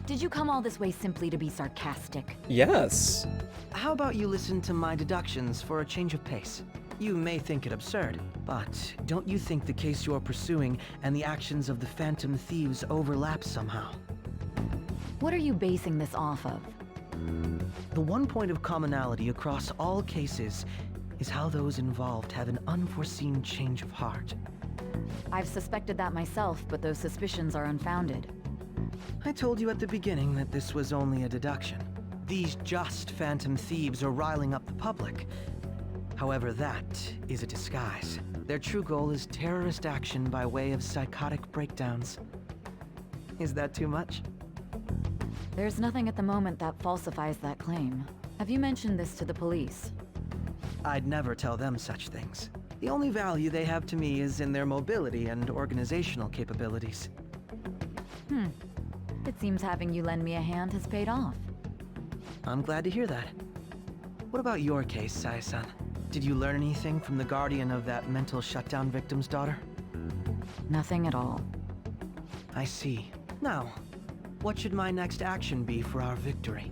Did you come all this way simply to be sarcastic? Yes. How about you listen to my deductions for a change of pace? You may think it absurd, but don't you think the case you're pursuing and the actions of the Phantom Thieves overlap somehow? What are you basing this off of? The one point of commonality across all cases is how those involved have an unforeseen change of heart. I've suspected that myself, but those suspicions are unfounded. I told you at the beginning that this was only a deduction. These just Phantom Thieves are riling up the public. However, that is a disguise. Their true goal is terrorist action by way of psychotic breakdowns. Is that too much? There's nothing at the moment that falsifies that claim. Have you mentioned this to the police? I'd never tell them such things. The only value they have to me is in their mobility and organizational capabilities. It seems having you lend me a hand has paid off. I'm glad to hear that. What about your case, Sai-san? Did you learn anything from the guardian of that mental shutdown victim's daughter? Nothing at all. I see. Now, what should my next action be for our victory?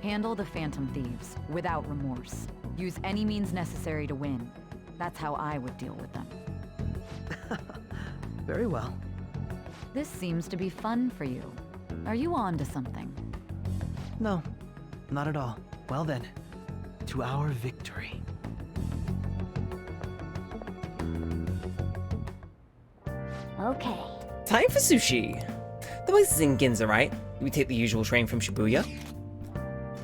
Handle the Phantom Thieves, without remorse. Use any means necessary to win. That's how I would deal with them. Very well. This seems to be fun for you. Are you on to something? No, not at all. Well then, to our victory. Okay. Time for sushi. The place is in Ginza, right? We take the usual train from Shibuya?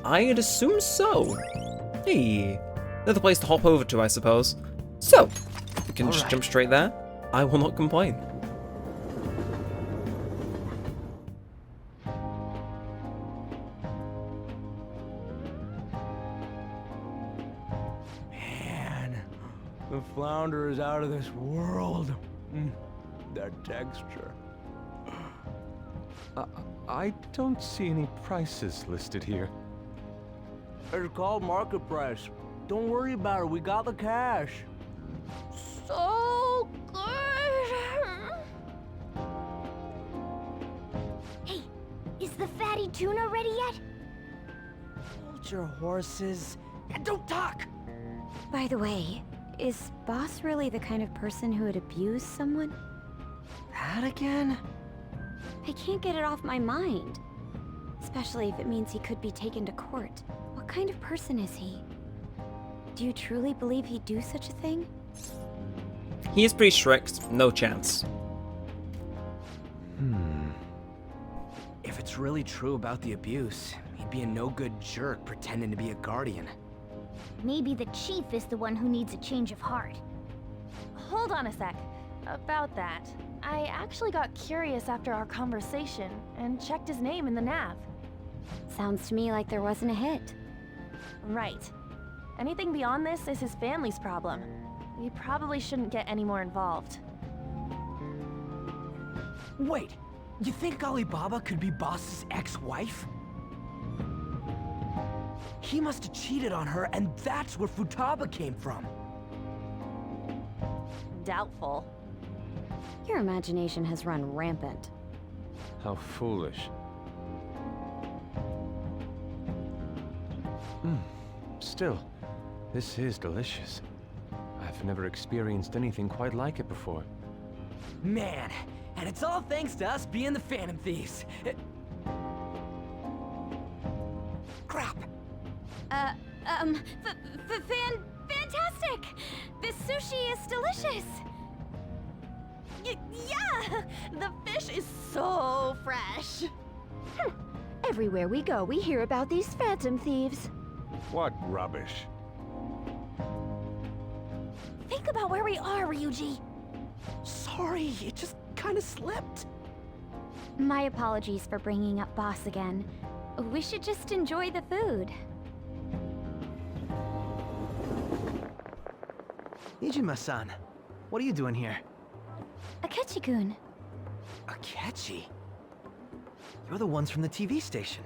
I'd assume so. Hey, another place to hop over to, I suppose. So, we can just jump straight there. I will not complain. The flounder is out of this world. That texture. I don't see any prices listed here. It's called market price. Don't worry about it. We got the cash. So good. Hey, is the fatty tuna ready yet? Hold your horses and don't talk. By the way, is Boss really the kind of person who would abuse someone? That again? I can't get it off my mind. Especially if it means he could be taken to court. What kind of person is he? Do you truly believe he'd do such a thing? He is pretty strict, no chance. If it's really true about the abuse, he'd be a no-good jerk pretending to be a guardian. Maybe the chief is the one who needs a change of heart. Hold on a sec. About that, I actually got curious after our conversation and checked his name in the nav. Sounds to me like there wasn't a hit. Right. Anything beyond this is his family's problem. We probably shouldn't get any more involved. Wait, you think Alibaba could be Boss's ex-wife? He must have cheated on her, and that's where Futaba came from. Doubtful. Your imagination has run rampant. How foolish. Still, this is delicious. I've never experienced anything quite like it before. Man, and it's all thanks to us being the Phantom Thieves. Crap. Fantastic! This sushi is delicious! Yeah! The fish is so fresh! Everywhere we go, we hear about these phantom thieves. What rubbish. Think about where we are, Ryuji. Sorry, it just kind of slipped. My apologies for bringing up Boss again. We should just enjoy the food. Nijima-san, what are you doing here? Akechi-kun. Akechi? You're the ones from the TV station.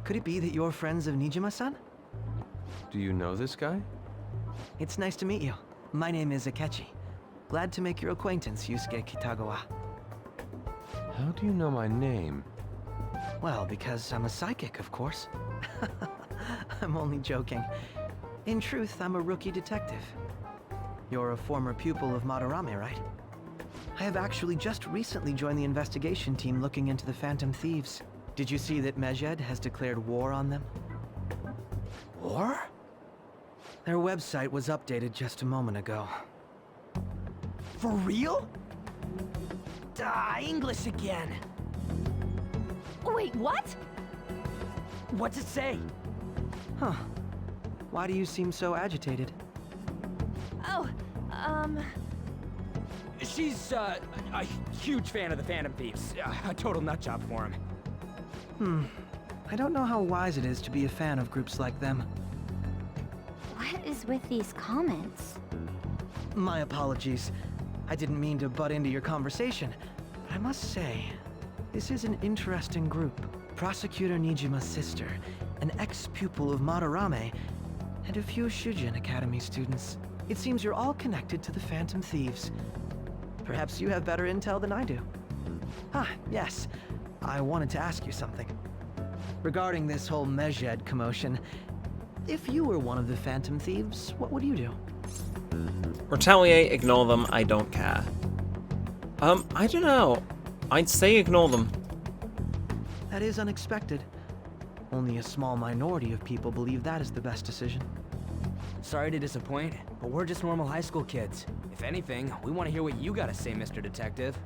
Could it be that you're friends of Nijima-san? Do you know this guy? It's nice to meet you. My name is Akechi. Glad to make your acquaintance, Yusuke Kitagawa. How do you know my name? Well, because I'm a psychic, of course. I'm only joking. In truth, I'm a rookie detective. You're a former pupil of Madarame, right? I have actually just recently joined the investigation team looking into the Phantom Thieves. Did you see that Medjed has declared war on them? War? Their website was updated just a moment ago. For real? English again. Wait, what? What's it say? Huh. Why do you seem so agitated? Oh, She's, a huge fan of the Phantom Thieves. A total nutjob for him. I don't know how wise it is to be a fan of groups like them. What is with these comments? My apologies. I didn't mean to butt into your conversation, but I must say, this is an interesting group. Prosecutor Nijima's sister, an ex-pupil of Madarame, and a few Shujin Academy students. It seems you're all connected to the Phantom Thieves. Perhaps you have better intel than I do. Yes. I wanted to ask you something. Regarding this whole Medjed commotion, if you were one of the Phantom Thieves, what would you do? Retaliate, ignore them, I don't care. I don't know. I'd say ignore them. That is unexpected. Only a small minority of people believe that is the best decision. Sorry to disappoint, but we're just normal high school kids. If anything, we want to hear what you gotta say, Mr. Detective.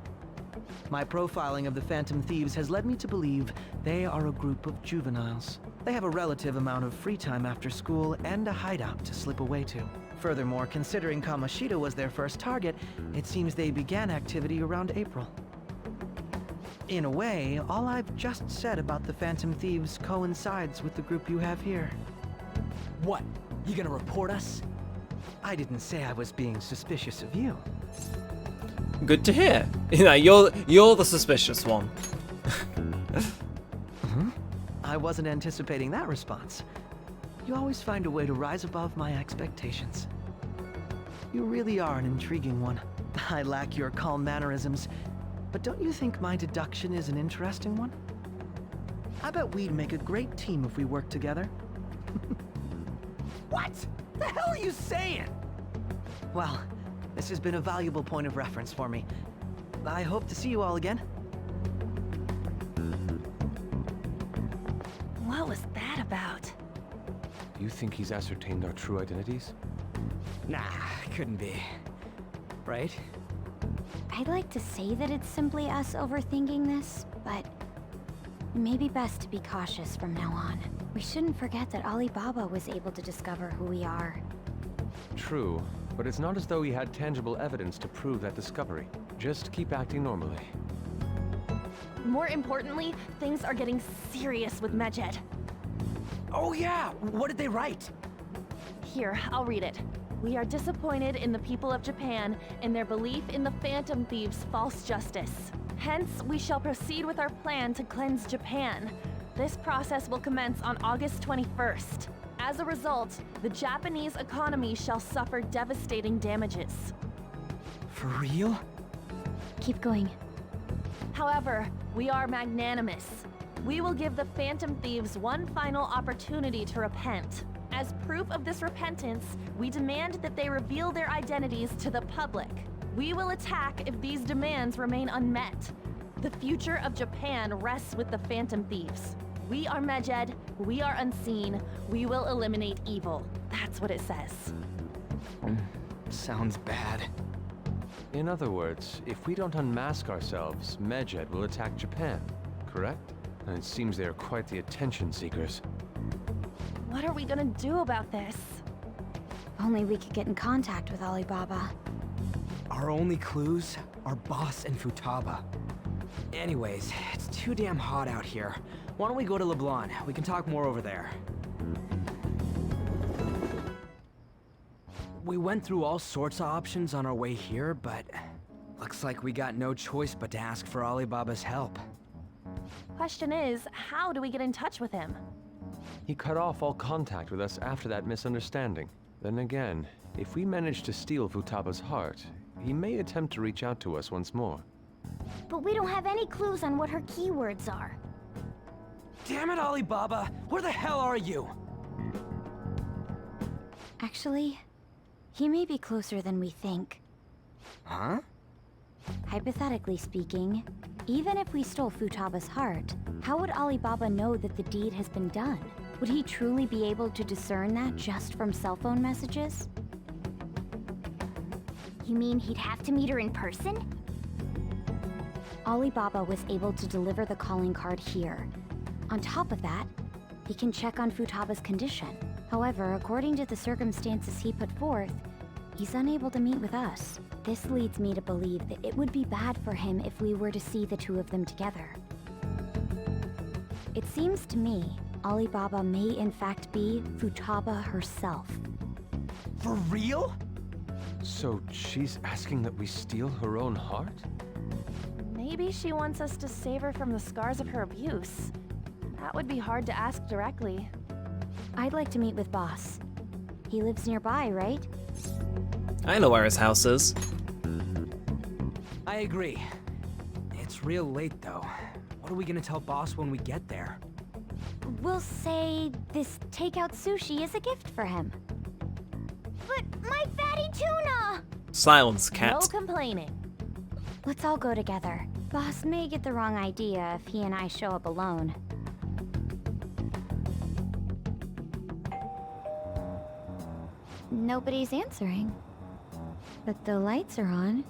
My profiling of the Phantom Thieves has led me to believe they are a group of juveniles. They have a relative amount of free time after school and a hideout to slip away to. Furthermore, considering Kamoshida was their first target, it seems they began activity around April. In a way, all I've just said about the Phantom Thieves coincides with the group you have here. What? You gonna report us? I didn't say I was being suspicious of you. Good to hear. You know, you're the suspicious one. I wasn't anticipating that response. You always find a way to rise above my expectations. You really are an intriguing one. I lack your calm mannerisms, but don't you think my deduction is an interesting one? I bet we'd make a great team if we worked together. What? The hell are you saying? Well, this has been a valuable point of reference for me. I hope to see you all again. What was that about? Do you think he's ascertained our true identities? Nah, couldn't be. Right? I'd like to say that it's simply us overthinking this, but maybe best to be cautious from now on. We shouldn't forget that Alibaba was able to discover who we are. True, but it's not as though he had tangible evidence to prove that discovery. Just keep acting normally. More importantly, things are getting serious with Medjed. Oh yeah, what did they write? Here, I'll read it. We are disappointed in the people of Japan in their belief in the Phantom Thieves' false justice. Hence, we shall proceed with our plan to cleanse Japan. This process will commence on August 21st. As a result, the Japanese economy shall suffer devastating damages. For real? Keep going. However, we are magnanimous. We will give the Phantom Thieves one final opportunity to repent. As proof of this repentance, we demand that they reveal their identities to the public. We will attack if these demands remain unmet. The future of Japan rests with the Phantom Thieves. We are Medjed, we are unseen, we will eliminate evil. That's what it says. Sounds bad. In other words, if we don't unmask ourselves, Medjed will attack Japan, correct? And it seems they are quite the attention seekers. What are we gonna do about this? If only we could get in contact with Alibaba. Our only clues are Boss and Futaba. Anyways, it's too damn hot out here. Why don't we go to Leblon? We can talk more over there. We went through all sorts of options on our way here, but looks like we got no choice but to ask for Alibaba's help. Question is, how do we get in touch with him? He cut off all contact with us after that misunderstanding. Then again, if we manage to steal Futaba's heart, he may attempt to reach out to us once more. But we don't have any clues on what her keywords are. Damn it, Alibaba! Where the hell are you? Actually, he may be closer than we think. Huh? Hypothetically speaking, even if we stole Futaba's heart, how would Alibaba know that the deed has been done? Would he truly be able to discern that just from cell phone messages? You mean he'd have to meet her in person? Alibaba was able to deliver the calling card here. On top of that, he can check on Futaba's condition. However, according to the circumstances he put forth, he's unable to meet with us. This leads me to believe that it would be bad for him if we were to see the two of them together. It seems to me Alibaba may in fact be Futaba herself. For real? So she's asking that we steal her own heart? Maybe she wants us to save her from the scars of her abuse. That would be hard to ask directly. I'd like to meet with Boss. He lives nearby, right? I know where his house is. I agree. It's real late, though. What are we gonna tell Boss when we get there? We'll say this takeout sushi is a gift for him. But my fatty tuna! Silence, cat. No complaining. Let's all go together. Boss may get the wrong idea if he and I show up alone. Nobody's answering. But the lights are on.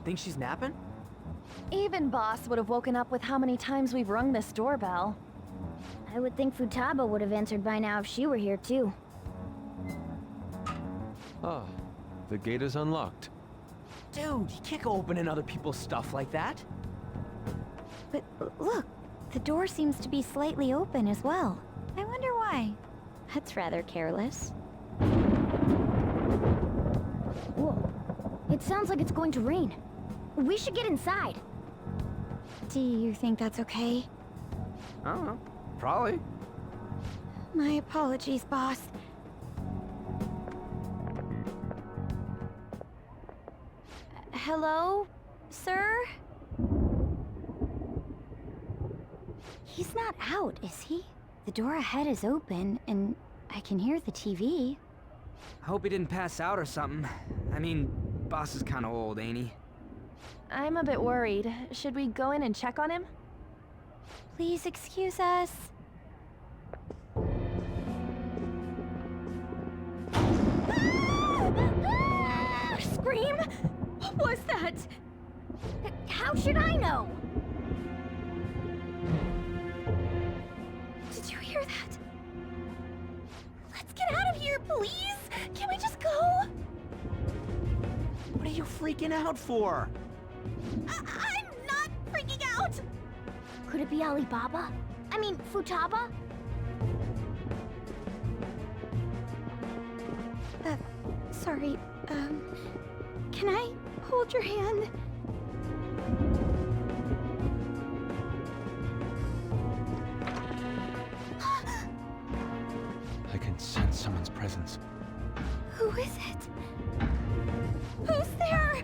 Think she's napping? Even Boss would have woken up with how many times we've rung this doorbell. I would think Futaba would have answered by now if she were here too. Ah, the gate is unlocked. Dude, you can't go opening other people's stuff like that. But look, the door seems to be slightly open as well. I wonder why. That's rather careless. Whoa. It sounds like it's going to rain. We should get inside. Do you think that's okay? I don't know. Probably. My apologies, Boss. Hello, sir? He's not out, is he? The door ahead is open, and I can hear the TV. I hope he didn't pass out or something. I mean, Boss is kinda old, ain't he? I'm a bit worried. Should we go in and check on him? Please excuse us. Scream? What was that? How should I know? Did you hear that? Let's get out of here, please! Can we just go? What are you freaking out for? I'm not freaking out! Could it be Alibaba? I mean, Futaba? Sorry, can I hold your hand? I can sense someone's presence. Who is it? Who's there?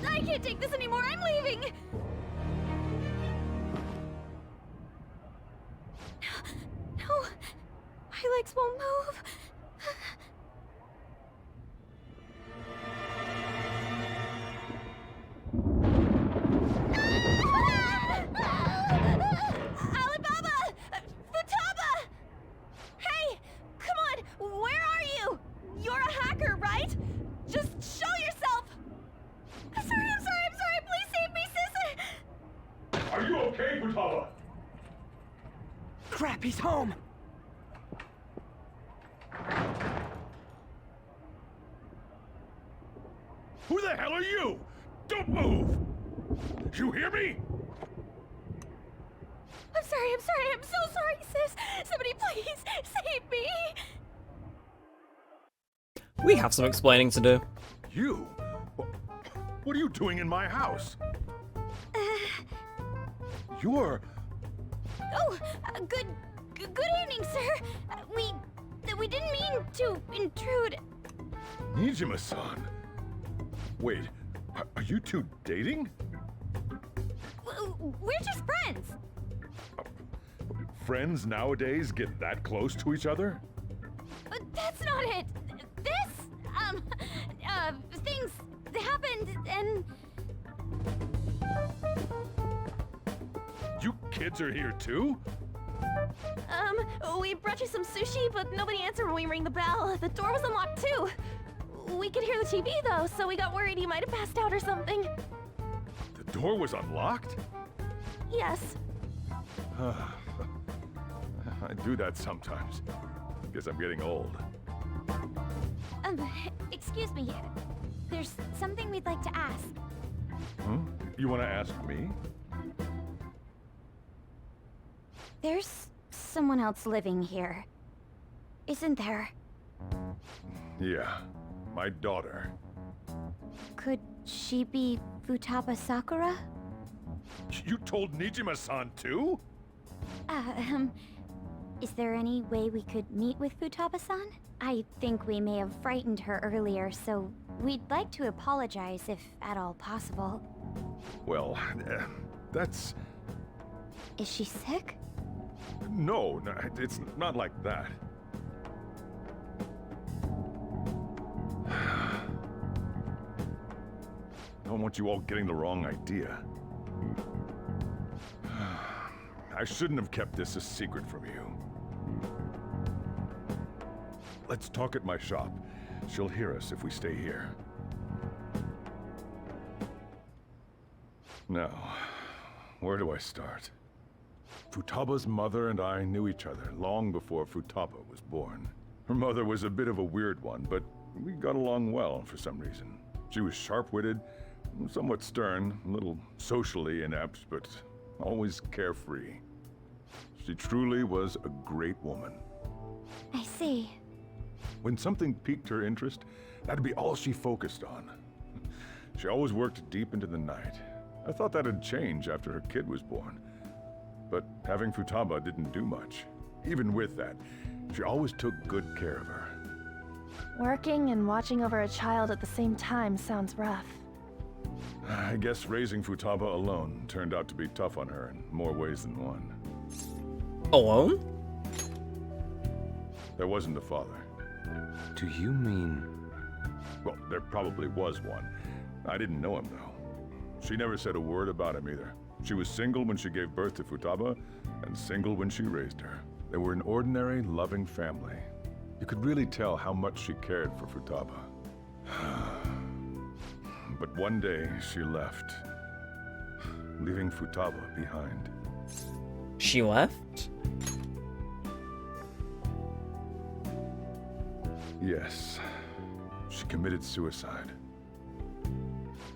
I can't take this anymore, I'm leaving! No, my legs won't move. Alibaba! Futaba! Hey! Come on! Where are you? You're a hacker, right? Just show yourself! I'm sorry! Please save me, sis! Are you okay, Futaba? Crap, he's home! Who the hell are you? Don't move! You hear me? I'm so sorry, sis! Somebody please save me! We have some explaining to do. You? What are you doing in my house? You're... Oh, good evening, sir. We didn't mean to intrude. Nijima-san. Wait, are you two dating? We're just friends. Friends nowadays get that close to each other? That's not it. Things happened and... You kids are here too? We brought you some sushi, but nobody answered when we rang the bell. The door was unlocked too. We could hear the TV though, so we got worried you might have passed out or something. The door was unlocked? Yes. I do that sometimes. Guess I'm getting old. Excuse me. There's something we'd like to ask. Huh? You want to ask me? There's someone else living here, isn't there? Yeah, my daughter. Could she be Futaba Sakura? You told Nijima-san too? Is there any way we could meet with Futaba-san? I think we may have frightened her earlier, so we'd like to apologize if at all possible. Well, that's... Is she sick? No, it's not like that. I don't want you all getting the wrong idea. I shouldn't have kept this a secret from you. Let's talk at my shop. She'll hear us if we stay here. Now, where do I start? Futaba's mother and I knew each other long before Futaba was born. Her mother was a bit of a weird one, but we got along well for some reason. She was sharp-witted, somewhat stern, a little socially inept, but always carefree. She truly was a great woman. I see. When something piqued her interest, that'd be all she focused on. She always worked deep into the night. I thought that'd change after her kid was born. But having Futaba didn't do much. Even with that, she always took good care of her. Working and watching over a child at the same time sounds rough. I guess raising Futaba alone turned out to be tough on her in more ways than one. Alone? There wasn't a father. Do you mean... Well, there probably was one. I didn't know him, though. She never said a word about him either. She was single when she gave birth to Futaba, and single when she raised her. They were an ordinary, loving family. You could really tell how much she cared for Futaba. But one day, she left, leaving Futaba behind. She left? Yes. She committed suicide.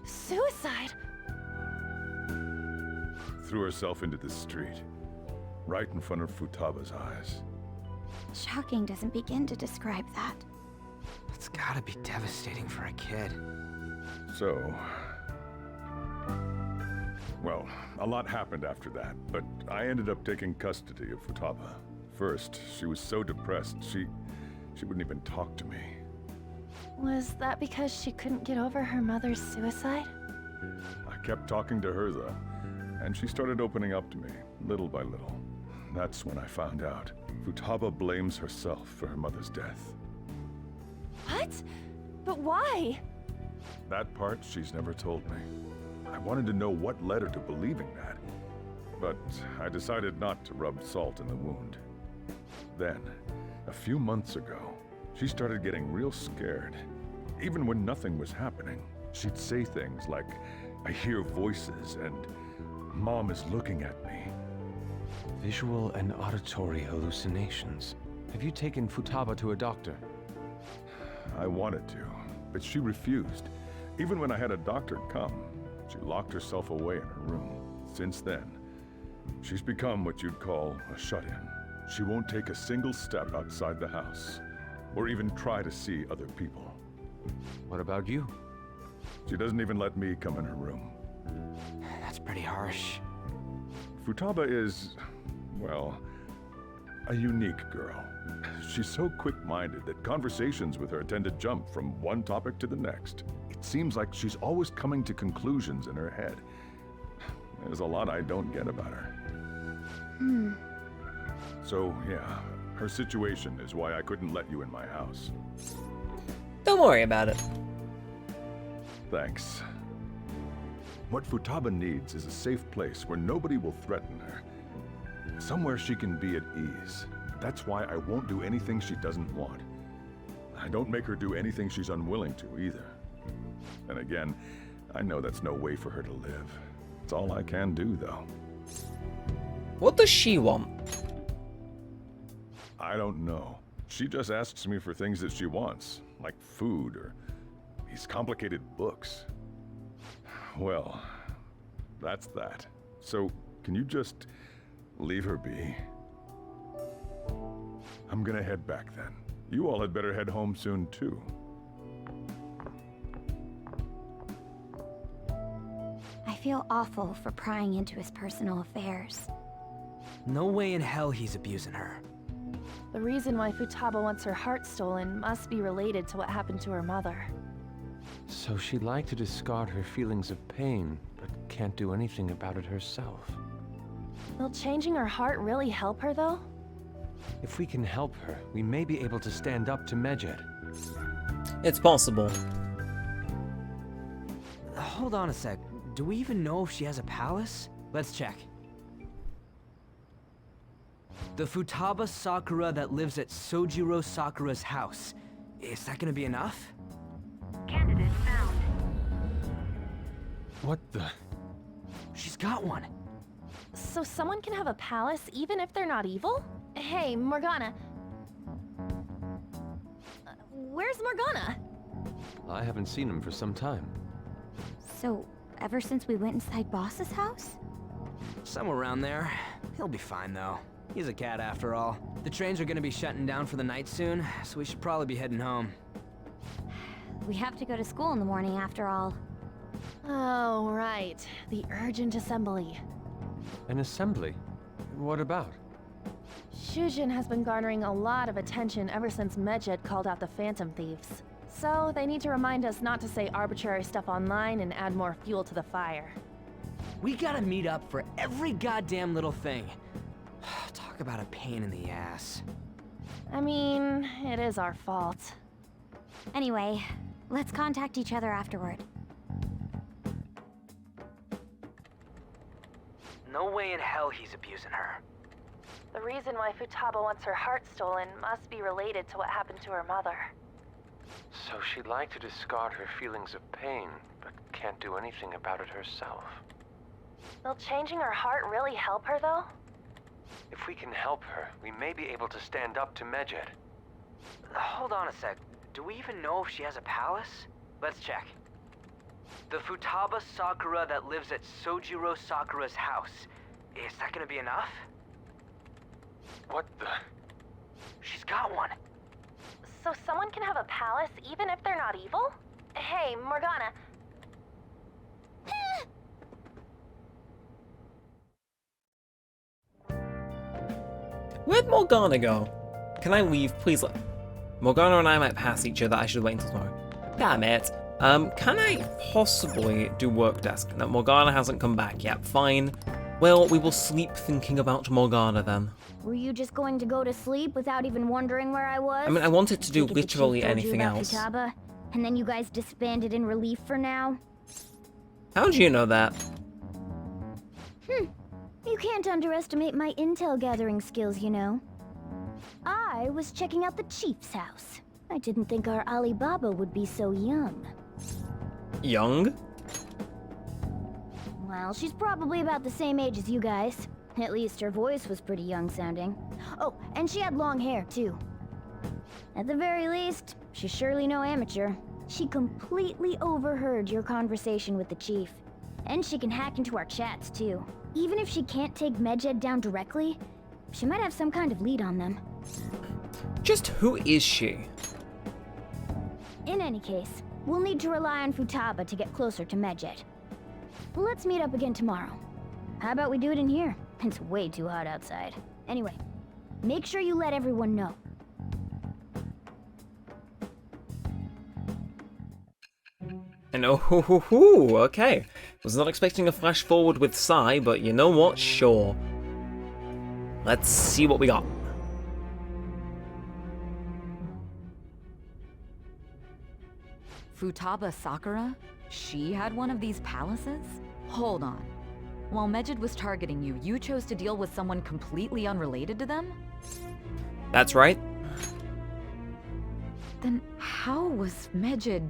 Suicide? Threw herself into the street, right in front of Futaba's eyes. Shocking doesn't begin to describe that. It's gotta be devastating for a kid. So... Well, a lot happened after that, but I ended up taking custody of Futaba. First, she was so depressed, she wouldn't even talk to me. Was that because she couldn't get over her mother's suicide? I kept talking to her, though, and she started opening up to me, little by little. That's when I found out. Futaba blames herself for her mother's death. What? But why? That part she's never told me. I wanted to know what led her to believing that, but I decided not to rub salt in the wound. Then, a few months ago, she started getting real scared. Even when nothing was happening, she'd say things like, "I hear voices," and "Mom is looking at me." Visual and auditory hallucinations. Have you taken Futaba to a doctor? I wanted to, but she refused. Even when I had a doctor come, she locked herself away in her room. Since then, she's become what you'd call a shut-in. She won't take a single step outside the house, or even try to see other people. What about you? She doesn't even let me come in her room. That's pretty harsh. Futaba is, well, a unique girl. She's so quick-minded that conversations with her tend to jump from one topic to the next. It seems like she's always coming to conclusions in her head. There's a lot I don't get about her. So, yeah, her situation is why I couldn't let you in my house. Don't worry about it. Thanks. What Futaba needs is a safe place where nobody will threaten her. Somewhere she can be at ease. That's why I won't do anything she doesn't want. I don't make her do anything she's unwilling to either. And again, I know that's no way for her to live. It's all I can do, though. What does she want? I don't know. She just asks me for things that she wants, like food or these complicated books. Well, that's that. So, can you just leave her be? I'm gonna head back then. You all had better head home soon, too. I feel awful for prying into his personal affairs. No way in hell he's abusing her. The reason why Futaba wants her heart stolen must be related to what happened to her mother. So she'd like to discard her feelings of pain, but can't do anything about it herself. Will changing her heart really help her, though? If we can help her, we may be able to stand up to Medjed. It's possible. Hold on a sec. Do we even know if she has a palace? Let's check. The Futaba Sakura that lives at Sojiro Sakura's house. Is that gonna be enough? Candidate found. What the? She's got one. So someone can have a palace even if they're not evil? Hey, Morgana. Where's Morgana? I haven't seen him for some time. So, ever since we went inside Boss's house? Somewhere around there. He'll be fine, though. He's a cat after all. The trains are gonna be shutting down for the night soon, so we should probably be heading home. We have to go to school in the morning after all. Oh, right. The urgent assembly. An assembly? What about? Shujin has been garnering a lot of attention ever since Medjed called out the Phantom Thieves. So they need to remind us not to say arbitrary stuff online and add more fuel to the fire. We gotta meet up for every goddamn little thing. Talk about a pain in the ass. I mean, it is our fault. Anyway, let's contact each other afterward. No way in hell he's abusing her. The reason why Futaba wants her heart stolen must be related to what happened to her mother. So she'd like to discard her feelings of pain, but can't do anything about it herself. Will changing her heart really help her, though? If we can help her, we may be able to stand up to Medjed. Hold on a sec. Do we even know if she has a palace? Let's check. The Futaba Sakura that lives at Sojiro Sakura's house. Is that gonna be enough? What the? She's got one. So someone can have a palace even if they're not evil? Hey, Morgana. Where'd Morgana go? Can I leave? Please let... Morgana and I might pass each other. I should wait until tomorrow. Damn it. Can I possibly do work desk? No, Morgana hasn't come back yet. Fine. Well, we will sleep thinking about Morgana then. Were you just going to go to sleep without even wondering where I was? I mean, I wanted to do Take it the literally chief told you anything about else. Futaba, and then you guys disbanded in relief for now? How do you know that? You can't underestimate my intel gathering skills, you know. I was checking out the chief's house. I didn't think our Alibaba would be so young. Young? Well, she's probably about the same age as you guys. At least her voice was pretty young sounding. Oh, and she had long hair, too. At the very least, she's surely no amateur. She completely overheard your conversation with the chief. And she can hack into our chats, too. Even if she can't take Medjed down directly, she might have some kind of lead on them. Just who is she? In any case, we'll need to rely on Futaba to get closer to Medjed. Let's meet up again tomorrow. How about we do it in here? It's way too hot outside. Anyway, make sure you let everyone know. And oh, okay. Was not expecting a flash forward with Sai, but you know what? Sure. Let's see what we got. Futaba Sakura? She had one of these palaces? Hold on. While Medjed was targeting you, you chose to deal with someone completely unrelated to them? That's right. Then how was Medjed...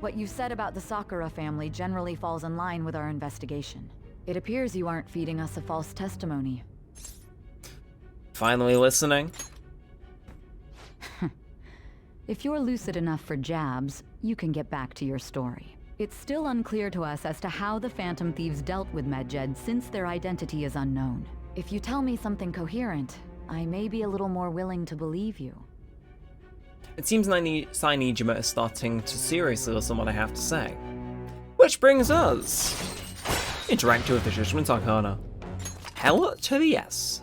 What you said about the Sakura family generally falls in line with our investigation. It appears you aren't feeding us a false testimony. Finally listening. If you're lucid enough for jabs, you can get back to your story. It's still unclear to us as to how the Phantom Thieves dealt with Medjed since their identity is unknown. If you tell me something coherent, I may be a little more willing to believe you. It seems Sainijima is starting to seriously listen to what I have to say. Which brings us... Interactive with the Judgment Arcana. Hell to the yes.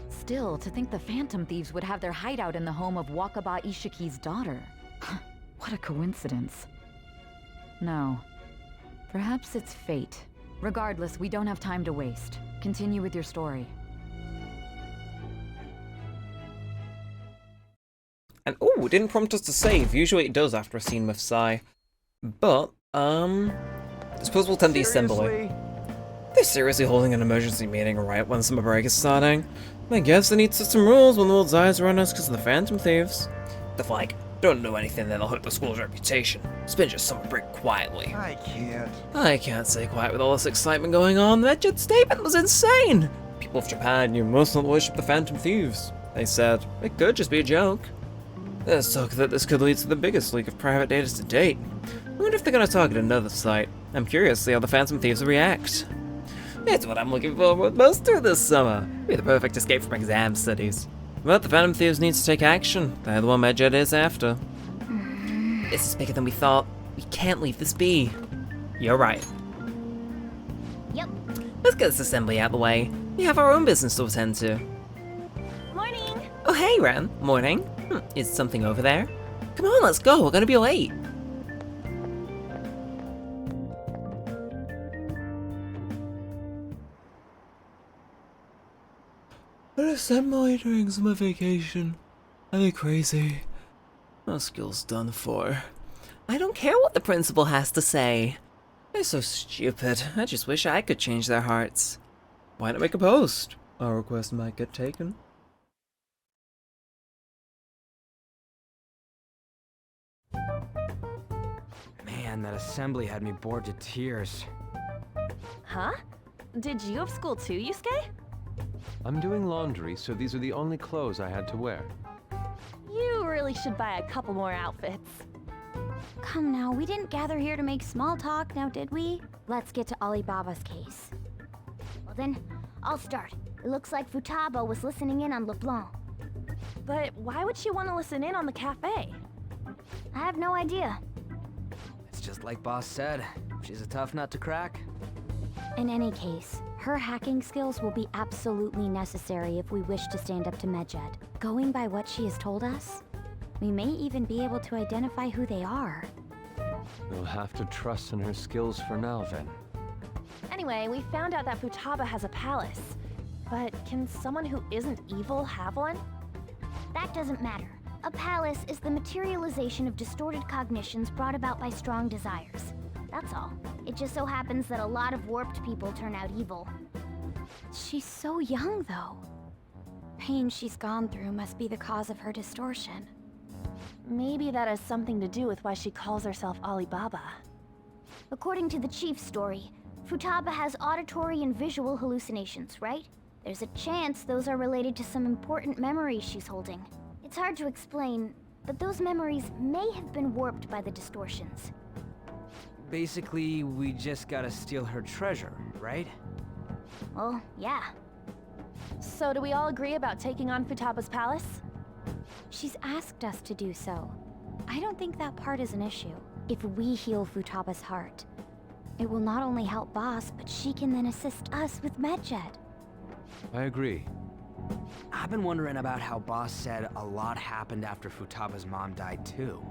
Still, to think the Phantom Thieves would have their hideout in the home of Wakaba Ishiki's daughter. What a coincidence. No. Perhaps it's fate. Regardless, we don't have time to waste. Continue with your story. And oh, it didn't prompt us to save. Usually it does after a scene with Sai. But, I suppose we'll attend the assembly. They're seriously holding an emergency meeting right when summer break is starting. I guess they need to set some rules when the world's eyes are on us because of the Phantom Thieves. The like, don't do anything that'll hurt the school's reputation. Spend your summer break quietly. I can't stay quiet with all this excitement going on. That Medjed statement was insane! People of Japan, you must not worship the Phantom Thieves. They said, it could just be a joke. There's talk that this could lead to the biggest leak of private data to date. I wonder if they're gonna target another site. I'm curious to see how the Phantom Thieves will react. It's what I'm looking for most through this summer. Be the perfect escape from exam studies. But the Phantom Thieves need to take action. They're the one Medjed is after. This is bigger than we thought. We can't leave this be. You're right. Yep. Let's get this assembly out of the way. We have our own business to attend to. Morning! Oh hey, Ren. Morning. Is something over there? Come on, let's go. We're gonna be late. An assembly during summer vacation. Are they crazy? My school's done for. I don't care what the principal has to say. They're so stupid. I just wish I could change their hearts. Why not make a post? Our request might get taken. Man, that assembly had me bored to tears. Huh? Did you have school too, Yusuke? I'm doing laundry, so these are the only clothes I had to wear. You really should buy a couple more outfits. Come now, we didn't gather here to make small talk, now did we? Let's get to Alibaba's case. Well then, I'll start. It looks like Futaba was listening in on LeBlanc. But why would she want to listen in on the cafe? I have no idea. It's just like Boss said. She's a tough nut to crack. In any case, her hacking skills will be absolutely necessary if we wish to stand up to Medjed. Going by what she has told us, we may even be able to identify who they are. We'll have to trust in her skills for now, then. Anyway, we found out that Futaba has a palace. But can someone who isn't evil have one? That doesn't matter. A palace is the materialization of distorted cognitions brought about by strong desires. That's all. It just so happens that a lot of warped people turn out evil. She's so young, though. Pain she's gone through must be the cause of her distortion. Maybe that has something to do with why she calls herself Alibaba. According to the chief's story, Futaba has auditory and visual hallucinations, right? There's a chance those are related to some important memories she's holding. It's hard to explain, but those memories may have been warped by the distortions. Basically, we just gotta steal her treasure, right? Well, yeah. So do we all agree about taking on Futaba's palace? She's asked us to do so. I don't think that part is an issue. If we heal Futaba's heart, it will not only help Boss, but she can then assist us with Medjed. I agree. I've been wondering about how Boss said a lot happened after Futaba's mom died too.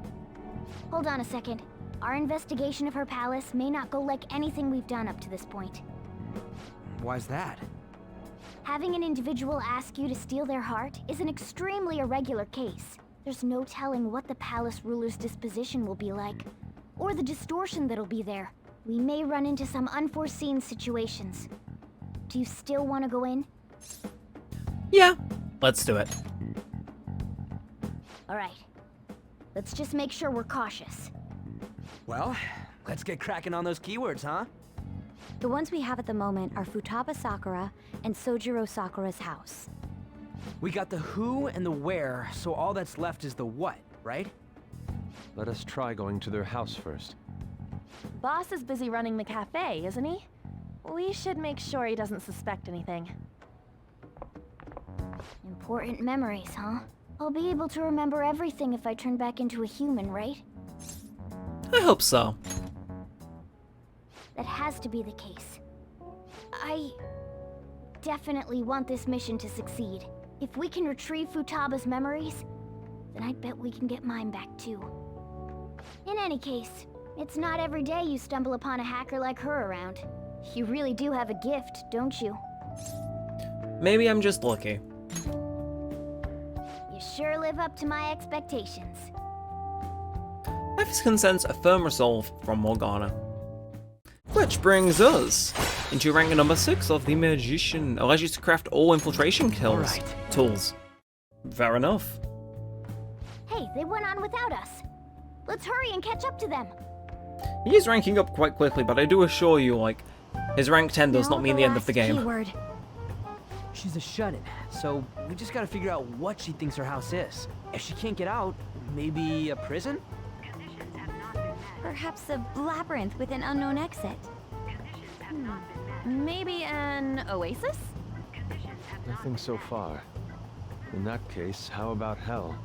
Hold on a second. Our investigation of her palace may not go like anything we've done up to this point. Why's that? Having an individual ask you to steal their heart is an extremely irregular case. There's no telling what the palace ruler's disposition will be like, or the distortion that'll be there. We may run into some unforeseen situations. Do you still want to go in? Yeah, let's do it. Alright. Let's just make sure we're cautious. Well, let's get cracking on those keywords, huh? The ones we have at the moment are Futaba Sakura and Sojiro Sakura's house. We got the who and the where, so all that's left is the what, right? Let us try going to their house first. Boss is busy running the cafe, isn't he? We should make sure he doesn't suspect anything. Important memories, huh? I'll be able to remember everything if I turn back into a human, right? I hope so. That has to be the case. I definitely want this mission to succeed. If we can retrieve Futaba's memories, then I bet we can get mine back too. In any case, it's not every day you stumble upon a hacker like her around. You really do have a gift, don't you? Maybe I'm just lucky. You sure live up to my expectations. Life can sense a firm resolve from Morgana. Which brings us into rank number 6 of the Magician. Allows you to craft all infiltration kills. Tools. Fair enough. Hey, they went on without us. Let's hurry and catch up to them. He is ranking up quite quickly, but I do assure you, like, his rank 10 does not mean the end of the game. Keyword. She's a shut-in, so we just gotta figure out what she thinks her house is. If she can't get out, maybe a prison? Perhaps a labyrinth with an unknown exit. Maybe an oasis? Nothing so far. In that case, how about hell?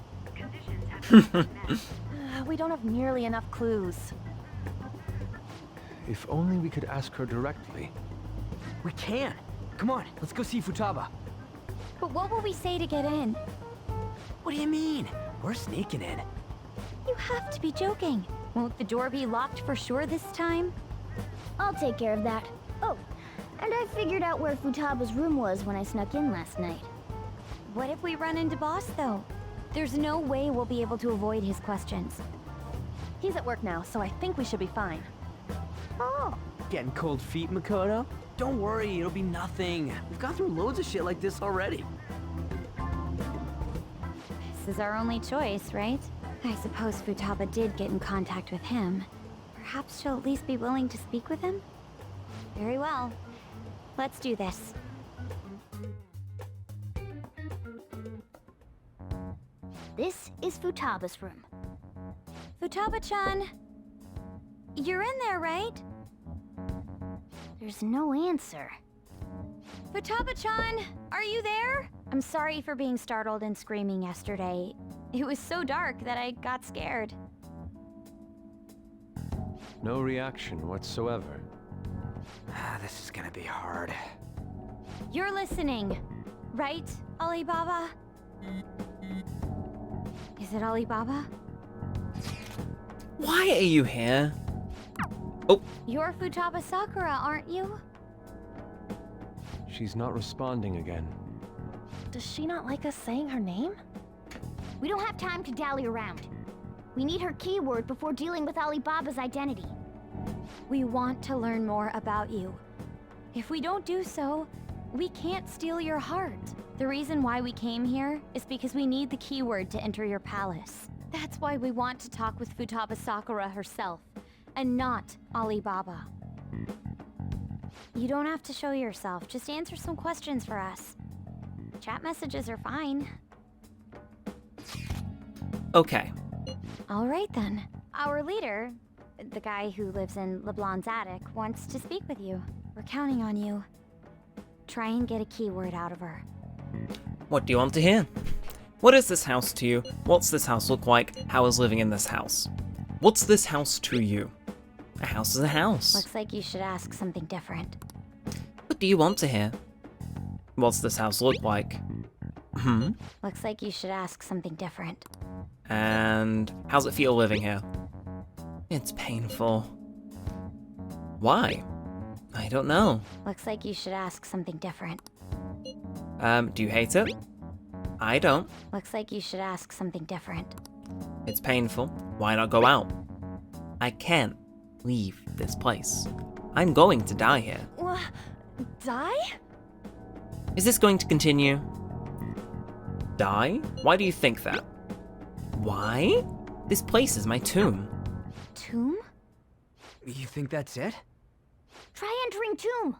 We don't have nearly enough clues. If only we could ask her directly. We can! Come on, let's go see Futaba. But what will we say to get in? What do you mean? We're sneaking in. You have to be joking. Won't the door be locked for sure this time? I'll take care of that. Oh, and I figured out where Futaba's room was when I snuck in last night. What if we run into Boss, though? There's no way we'll be able to avoid his questions. He's at work now, so I think we should be fine. Oh. Getting cold feet, Makoto? Don't worry, it'll be nothing. We've gone through loads of shit like this already. This is our only choice, right? I suppose Futaba did get in contact with him. Perhaps she'll at least be willing to speak with him? Very well. Let's do this. This is Futaba's room. Futaba-chan! You're in there, right? There's no answer. Futaba-chan, are you there? I'm sorry for being startled and screaming yesterday. It was so dark that I got scared. No reaction whatsoever. This is gonna be hard. You're listening, right, Alibaba? Is it Alibaba? Why are you here? Oh. You're Futaba Sakura, aren't you? She's not responding again. Does she not like us saying her name? We don't have time to dally around. We need her keyword before dealing with Alibaba's identity. We want to learn more about you. If we don't do so, we can't steal your heart. The reason why we came here is because we need the keyword to enter your palace. That's why we want to talk with Futaba Sakura herself, and not Alibaba. You don't have to show yourself, just answer some questions for us. Chat messages are fine. Okay. Alright then. Our leader, the guy who lives in LeBlanc's attic, wants to speak with you. We're counting on you. Try and get a keyword out of her. What do you want to hear? What is this house to you? What's this house look like? How is living in this house? What's this house to you? A house is a house. Looks like you should ask something different. What do you want to hear? What's this house look like? Looks like you should ask something different. And how's it feel living here? It's painful. Why? I don't know. Looks like you should ask something different. Do you hate it? I don't. Looks like you should ask something different. It's painful. Why not go out? I can't leave this place. I'm going to die here. Die? Is this going to continue? Die? Why do you think that? Why? This place is my tomb. Tomb? You think that's it? Try entering tomb.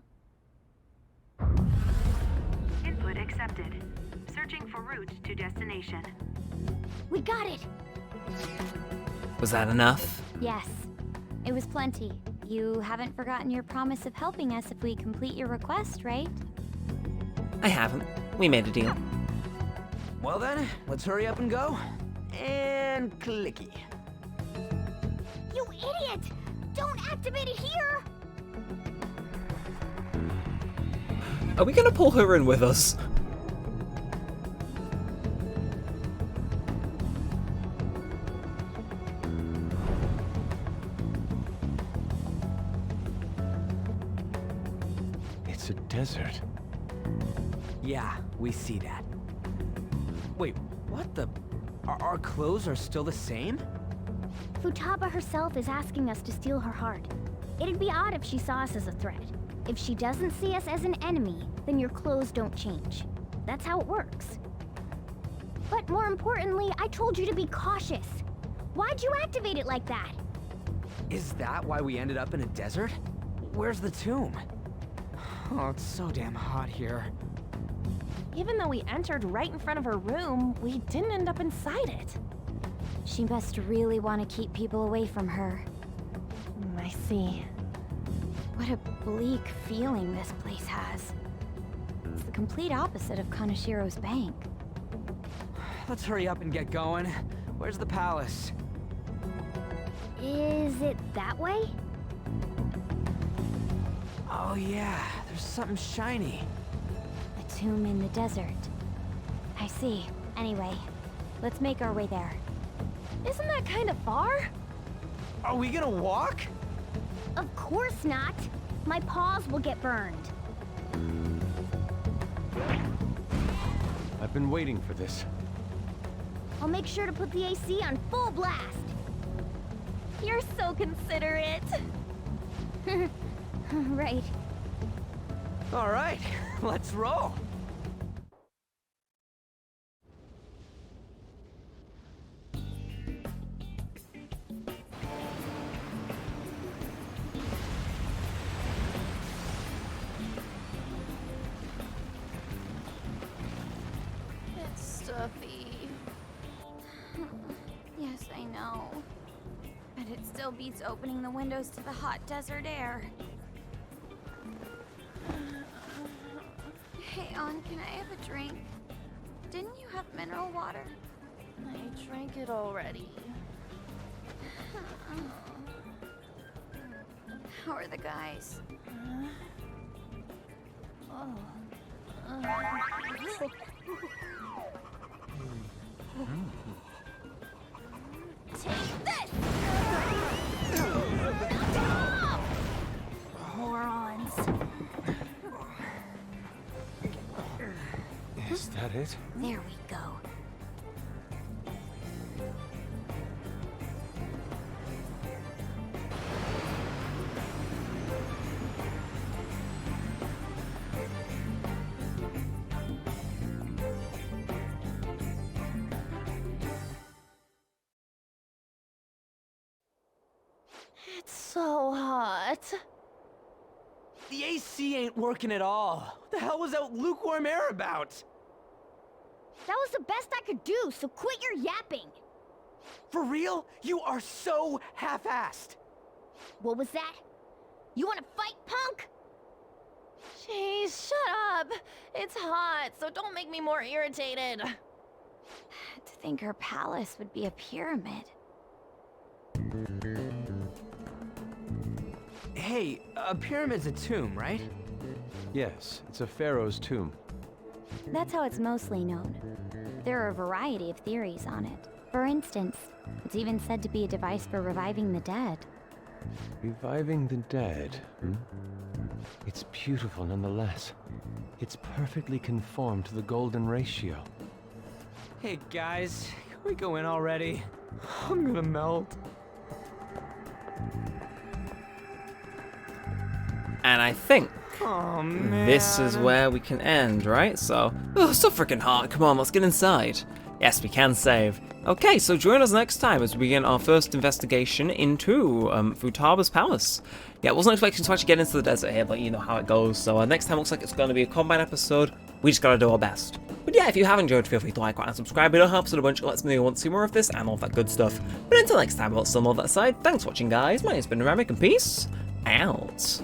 Input accepted. Searching for route to destination. We got it. Was that enough? Yes. It was plenty. You haven't forgotten your promise of helping us if we complete your request, right? I haven't. We made a deal. Well then, let's hurry up and go. And clicky. You idiot! Don't activate it here! Are we gonna pull her in with us? It's a desert. Yeah, we see that. Wait, what the? Our clothes are still the same? Futaba herself is asking us to steal her heart. It'd be odd if she saw us as a threat. If she doesn't see us as an enemy, then your clothes don't change. That's how it works. But more importantly, I told you to be cautious. Why'd you activate it like that? Is that why we ended up in a desert? Where's the tomb? Oh, it's so damn hot here. Even though we entered right in front of her room, we didn't end up inside it. She must really want to keep people away from her. I see. What a bleak feeling this place has. It's the complete opposite of Kanashiro's bank. Let's hurry up and get going. Where's the palace? Is it that way? Oh yeah, there's something shiny. A tomb in the desert. I see. Anyway, let's make our way there. Isn't that kind of far? Are we gonna walk? Of course not. My paws will get burned. I've been waiting for this. I'll make sure to put the AC on full blast. You're so considerate. Right. All right, let's roll. It's stuffy. Yes, I know. But it still beats opening the windows to the hot desert air. Hey, On, can I have a drink? Didn't you have mineral water? I drank it already. How are the guys? Take this! Morons. Is that it? There we go. It's so hot. The AC ain't working at all. What the hell was that lukewarm air about? That was the best I could do, so quit your yapping. For real? You are so half-assed. What was that? You wanna fight, punk? Jeez, shut up. It's hot, so don't make me more irritated. To think her palace would be a pyramid. Hey, a pyramid's a tomb, right? Yes, it's a pharaoh's tomb. That's how it's mostly known. There are a variety of theories on it. For instance, it's even said to be a device for reviving the dead. Reviving the dead, hmm? It's beautiful nonetheless. It's perfectly conformed to the golden ratio. Hey guys, can we go in already? I'm gonna melt. And I think Oh, man. this is where we can end, right? So, oh, so freaking hot. Come on, let's get inside. Yes, we can save. Okay, so join us next time as we begin our first investigation into Futaba's palace. Yeah, I wasn't expecting to actually get into the desert here, but you know how it goes. So next time looks like it's going to be a combat episode. We just got to do our best. But yeah, if you have enjoyed, feel free to like, and subscribe. It all helps out a bunch. It lets me know you want to see more of this and all that good stuff. But until next time, I'll still know that aside. Thanks for watching, guys. My name's been Neremik, and peace out.